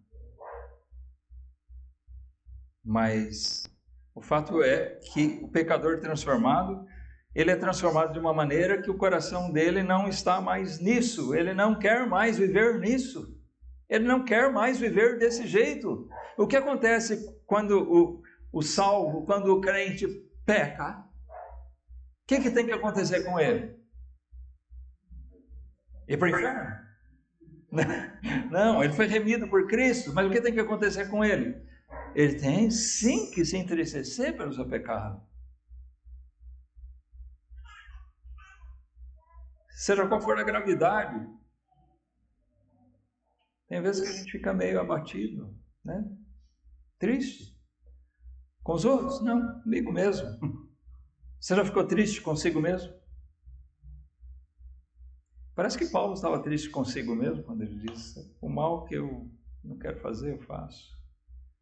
Mas o fato é que o pecador transformado, ele é transformado de uma maneira que o coração dele não está mais nisso. Ele não quer mais viver nisso. Ele não quer mais viver desse jeito. O que acontece quando o salvo, quando o crente peca? O que tem que acontecer com ele? Ir para o inferno? Não, ele foi remido por Cristo, mas o que tem que acontecer com ele? Ele tem sim que se entristecer pelo seu pecado. Seja qual for a gravidade. Tem vezes que a gente fica meio abatido, né? Triste. Com os outros? Não, comigo mesmo. Você já ficou triste consigo mesmo? Parece que Paulo estava triste consigo mesmo quando ele disse: o mal que eu não quero fazer, eu faço.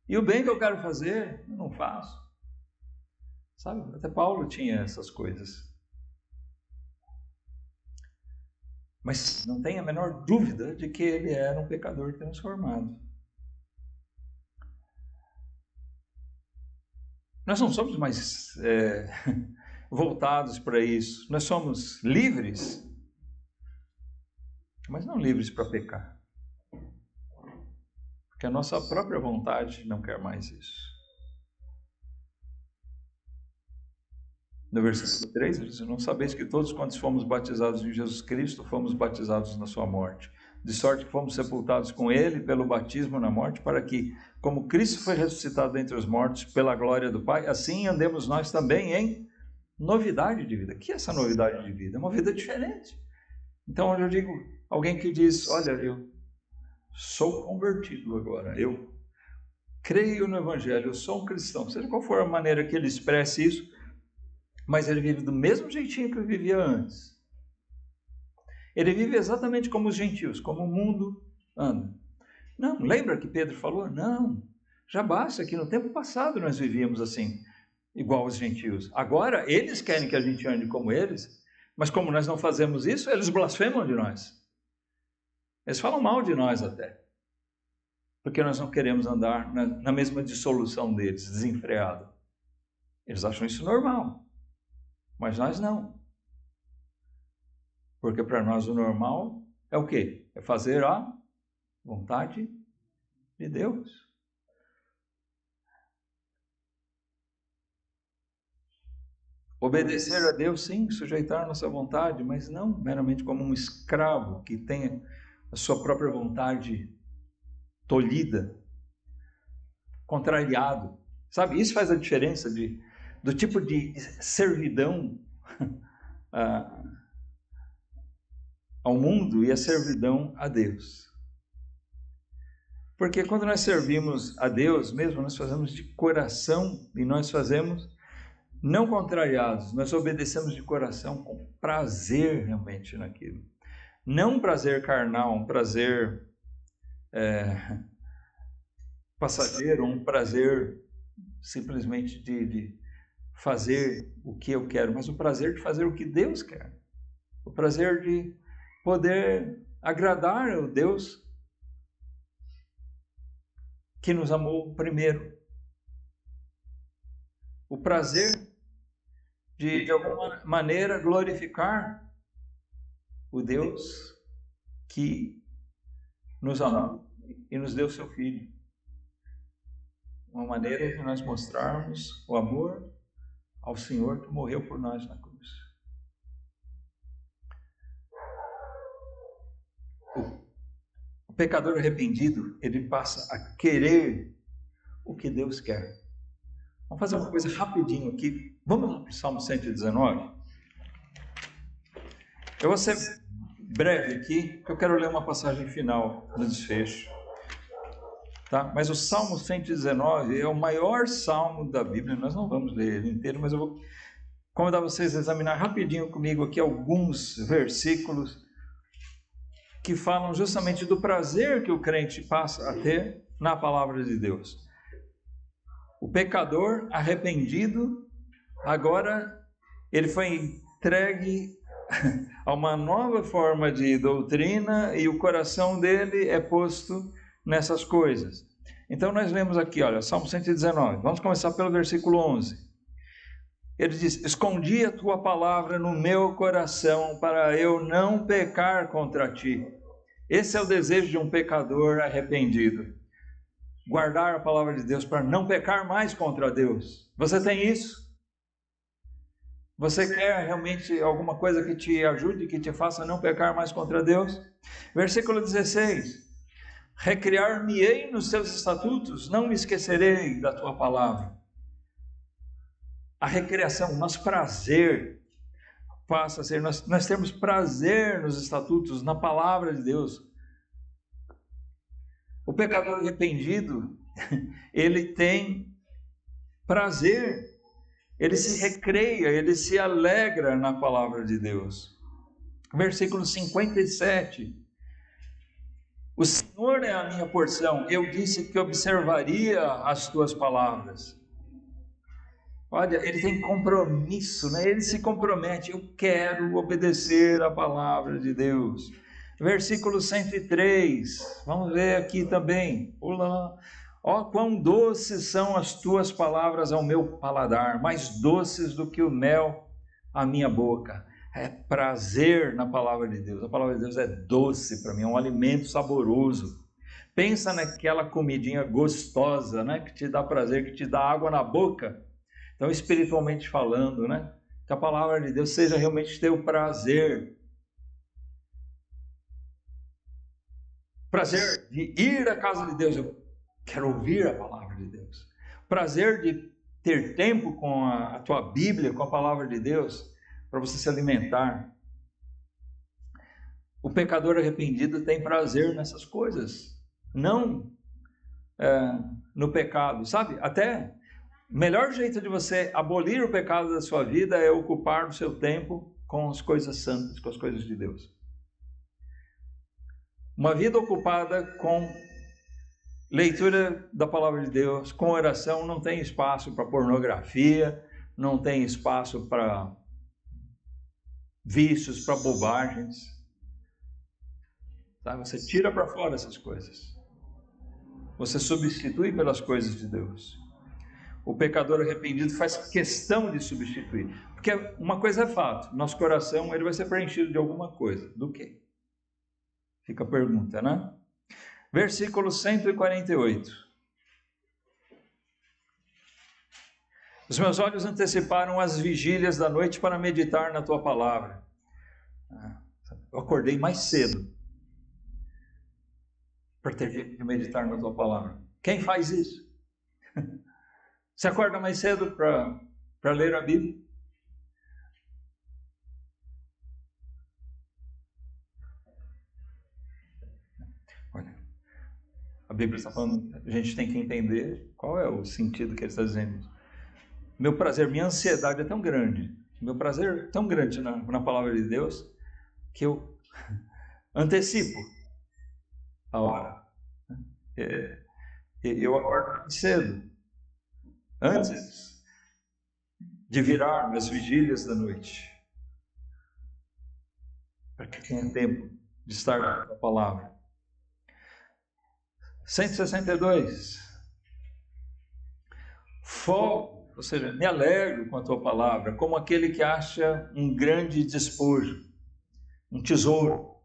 E o bem que eu quero fazer, eu não faço. Sabe? Até Paulo tinha essas coisas. Mas não tem a menor dúvida de que ele era um pecador transformado. Nós não somos mais voltados para isso. Nós somos livres, mas não livres para pecar. Porque a nossa própria vontade não quer mais isso. No versículo 3, ele diz: não sabeis que todos quantos fomos batizados em Jesus Cristo, fomos batizados na sua morte. de sorte que fomos sepultados com ele pelo batismo na morte, para que, como Cristo foi ressuscitado dentre os mortos pela glória do Pai, assim andemos nós também em novidade de vida. O que é essa novidade de vida? É uma vida diferente. Então, onde eu digo, alguém que diz, olha, eu sou convertido agora, eu creio no Evangelho, eu sou um cristão, seja qual for a maneira que ele expresse isso, mas ele vive do mesmo jeitinho que eu vivia antes. Ele vive exatamente como os gentios, como o mundo anda. Não, lembra que Pedro falou? Não, já basta que no tempo passado nós vivíamos assim, igual os gentios. Agora, eles querem que a gente ande como eles, mas como nós não fazemos isso, eles blasfemam de nós. Eles falam mal de nós até, porque nós não queremos andar na mesma dissolução deles, desenfreado. Eles acham isso normal, mas nós não. Porque para nós o normal é o quê? É fazer a vontade de Deus. Obedecer a Deus, sim, sujeitar a nossa vontade, mas não meramente como um escravo que tenha a sua própria vontade tolhida, contrariado. Sabe, isso faz a diferença do tipo de servidão ao mundo e a servidão a Deus. Porque quando nós servimos a Deus mesmo, nós fazemos de coração e nós fazemos não contrariados, nós obedecemos de coração com prazer realmente naquilo. Não um prazer carnal, um prazer passageiro, um prazer simplesmente de fazer o que eu quero, mas o prazer de fazer o que Deus quer. O prazer de poder agradar o Deus que nos amou primeiro. O prazer de alguma maneira glorificar o Deus que nos amou e nos deu seu Filho. Uma maneira de nós mostrarmos o amor ao Senhor que morreu por nós na cruz. O pecador arrependido, ele passa a querer o que Deus quer. Vamos fazer uma coisa rapidinho aqui. Vamos lá para o Salmo 119. Eu vou ser breve aqui, porque eu quero ler uma passagem final no desfecho. Tá? Mas o Salmo 119 é o maior salmo da Bíblia. Nós não vamos ler ele inteiro, mas eu vou convidar vocês a examinar rapidinho comigo aqui alguns versículos que falam justamente do prazer que o crente passa a ter na palavra de Deus. O pecador arrependido, agora ele foi entregue a uma nova forma de doutrina e o coração dele é posto nessas coisas. Então nós lemos aqui, olha, Salmo 119, vamos começar pelo versículo 11. Ele diz, escondi a tua palavra no meu coração para eu não pecar contra ti. Esse é o desejo de um pecador arrependido. Guardar a palavra de Deus para não pecar mais contra Deus. Você tem isso? Você quer realmente alguma coisa que te ajude, que te faça não pecar mais contra Deus? Versículo 16. Recriar-me-ei nos teus estatutos, não me esquecerei da tua palavra. A recriação, o nosso prazer passa a ser, nós temos prazer nos estatutos, na palavra de Deus. O pecador arrependido, ele tem prazer, ele se recreia, ele se alegra na palavra de Deus. Versículo 57. O Senhor é a minha porção, eu disse que observaria as tuas palavras. Olha, ele tem compromisso, né? Ele se compromete, eu quero obedecer a palavra de Deus. Versículo 103, vamos ver aqui também. Ó, quão doces são as tuas palavras ao meu paladar, mais doces do que o mel à minha boca. É prazer na palavra de Deus. A palavra de Deus é doce para mim, é um alimento saboroso. Pensa naquela comidinha gostosa, né? Que te dá prazer, que te dá água na boca. Então, espiritualmente falando, né? Que a palavra de Deus seja realmente teu prazer. prazer de ir à casa de Deus, eu quero ouvir a palavra de Deus. Prazer de ter tempo com a tua Bíblia, com a palavra de Deus, para você se alimentar. O pecador arrependido tem prazer nessas coisas, não no pecado, sabe? Até o melhor jeito de você abolir o pecado da sua vida é ocupar o seu tempo com as coisas santas, com as coisas de Deus. Uma vida ocupada com leitura da palavra de Deus, com oração, não tem espaço para pornografia, não tem espaço para vícios, para bobagens. Tá? Você tira para fora essas coisas. Você substitui pelas coisas de Deus. O pecador arrependido faz questão de substituir. Porque uma coisa é fato, nosso coração ele vai ser preenchido de alguma coisa. Do quê? Fica a pergunta, né? Versículo 148. Os meus olhos anteciparam as vigílias da noite para meditar na tua palavra. Eu acordei mais cedo para ter que meditar na tua palavra. Quem faz isso? Você acorda mais cedo para ler a Bíblia? Olha, a Bíblia está falando, a gente tem que entender qual é o sentido que ele está dizendo. Meu prazer, minha ansiedade é tão grande, meu prazer é tão grande na palavra de Deus, que eu antecipo a hora. Eu acordo mais cedo, antes de virar as vigílias da noite, para que tenha tempo de estar com a palavra. 162. Foco, ou seja, me alegro com a tua palavra, como aquele que acha um grande despojo, um tesouro.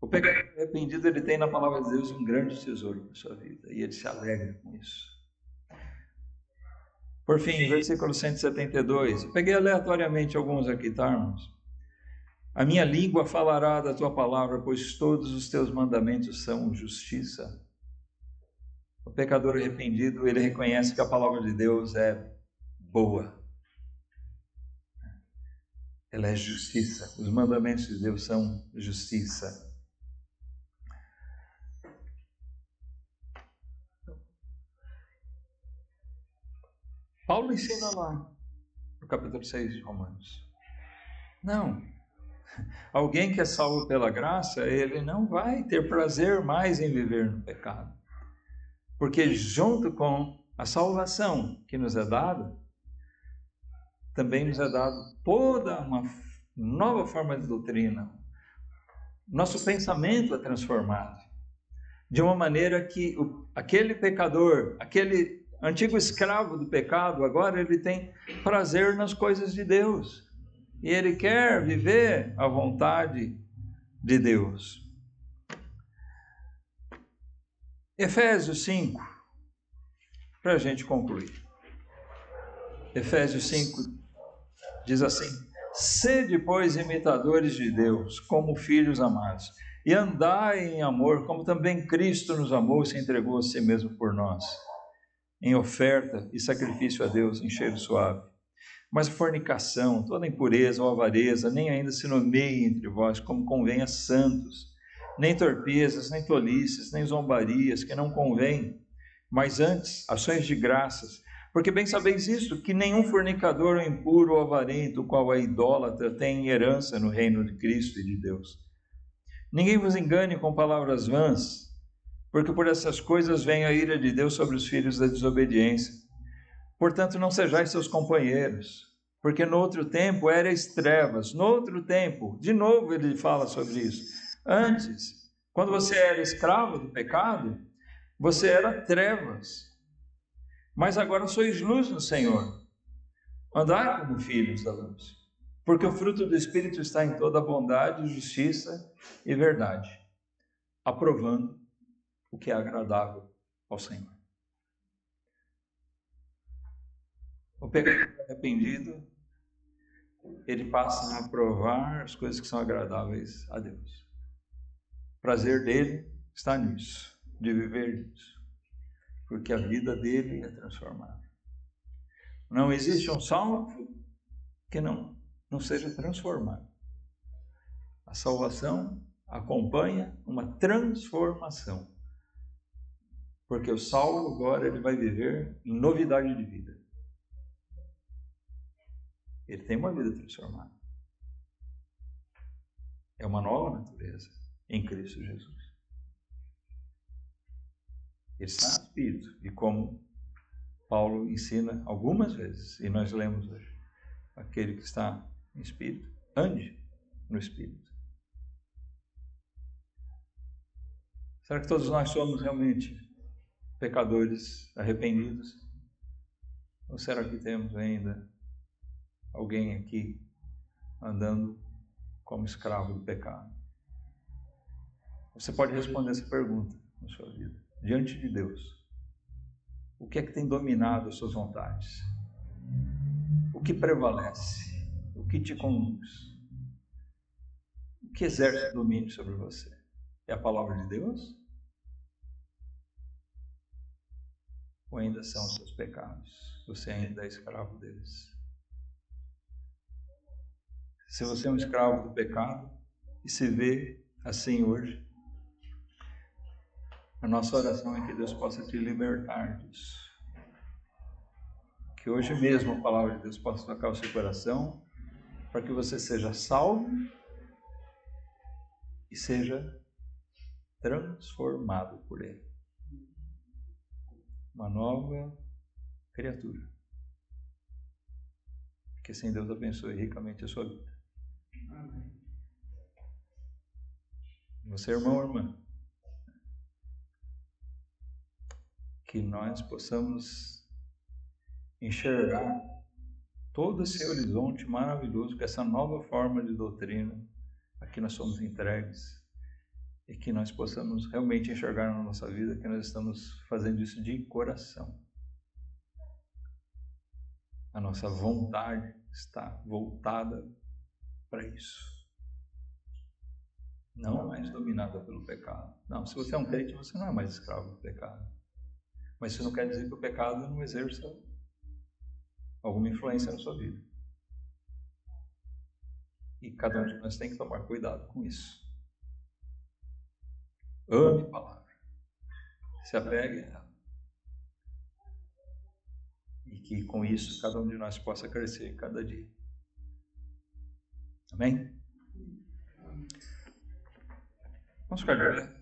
O pecador arrependido, ele tem na palavra de Deus um grande tesouro para a sua vida, e ele se alegra com isso. Por fim, versículo 172. Eu peguei aleatoriamente alguns aqui, tá, irmãos? A minha língua falará da tua palavra, pois todos os teus mandamentos são justiça. O pecador arrependido, ele reconhece que a palavra de Deus é boa. Ela é justiça. Os mandamentos de Deus são justiça. Paulo ensina lá, no capítulo 6 de Romanos. Não. Alguém que é salvo pela graça, ele não vai ter prazer mais em viver no pecado. Porque junto com a salvação que nos é dada, também nos é dado toda uma nova forma de doutrina. Nosso pensamento é transformado. De uma maneira que aquele pecador, aquele antigo escravo do pecado, agora ele tem prazer nas coisas de Deus. E ele quer viver a vontade de Deus. Efésios 5, para a gente concluir. Efésios 5 diz assim: sede, pois, imitadores de Deus, como filhos amados, e andai em amor, como também Cristo nos amou e se entregou a si mesmo por nós, em oferta e sacrifício a Deus em cheiro suave. Mas a fornicação, toda impureza ou avareza, nem ainda se nomeie entre vós, como convém a santos, nem torpezas, nem tolices, nem zombarias, que não convém, mas antes ações de graças. Porque bem sabeis isto, que nenhum fornicador ou impuro ou avarento, qual é idólatra, tem herança no reino de Cristo e de Deus. Ninguém vos engane com palavras vãs, porque por essas coisas vem a ira de Deus sobre os filhos da desobediência. Portanto, não sejais seus companheiros, porque no outro tempo erais trevas. No outro tempo, de novo ele fala sobre isso. Antes, quando você era escravo do pecado, você era trevas. Mas agora sois luz no Senhor. Andai como filhos da luz. Porque o fruto do Espírito está em toda bondade, justiça e verdade, aprovando o que é agradável ao Senhor. O pecador arrependido, ele passa a aprovar as coisas que são agradáveis a Deus. prazer dele está nisso, de viver nisso, porque a vida dele é transformada. Não existe um salvo que não seja transformado. A salvação acompanha uma transformação, porque o salvo agora ele vai viver em novidade de vida. Ele tem uma vida transformada. É uma nova natureza em Cristo Jesus. Ele está no Espírito, e como Paulo ensina algumas vezes, e nós lemos hoje, aquele que está em Espírito, ande no Espírito. Será que todos nós somos realmente pecadores arrependidos? Ou será que temos ainda alguém aqui andando como escravo do pecado? Você pode responder essa pergunta na sua vida, diante de Deus. O que é que tem dominado as suas vontades? O que prevalece? O que te conduz? O que exerce domínio sobre você? É a palavra de Deus? Ou ainda são os seus pecados? Você ainda é escravo deles? Se você é um escravo do pecado e se vê assim hoje, a nossa oração é que Deus possa te libertar disso. Que hoje mesmo a palavra de Deus possa tocar o seu coração, para que você seja salvo e seja transformado por Ele. Uma nova criatura. Que assim Deus abençoe ricamente a sua vida. Você, irmão ou irmã, que nós possamos enxergar todo esse horizonte maravilhoso com essa nova forma de doutrina a que nós somos entregues, e que nós possamos realmente enxergar na nossa vida que nós estamos fazendo isso de coração. A nossa vontade está voltada para isso. Não mais dominada pelo pecado. Não, se você é um crente, você não é mais escravo do pecado. Mas isso não quer dizer que o pecado não exerça alguma influência na sua vida. E cada um de nós tem que tomar cuidado com isso. Ame a palavra. Se apegue a ela. E que com isso cada um de nós possa crescer cada dia. Amém? Vamos ficar de pé.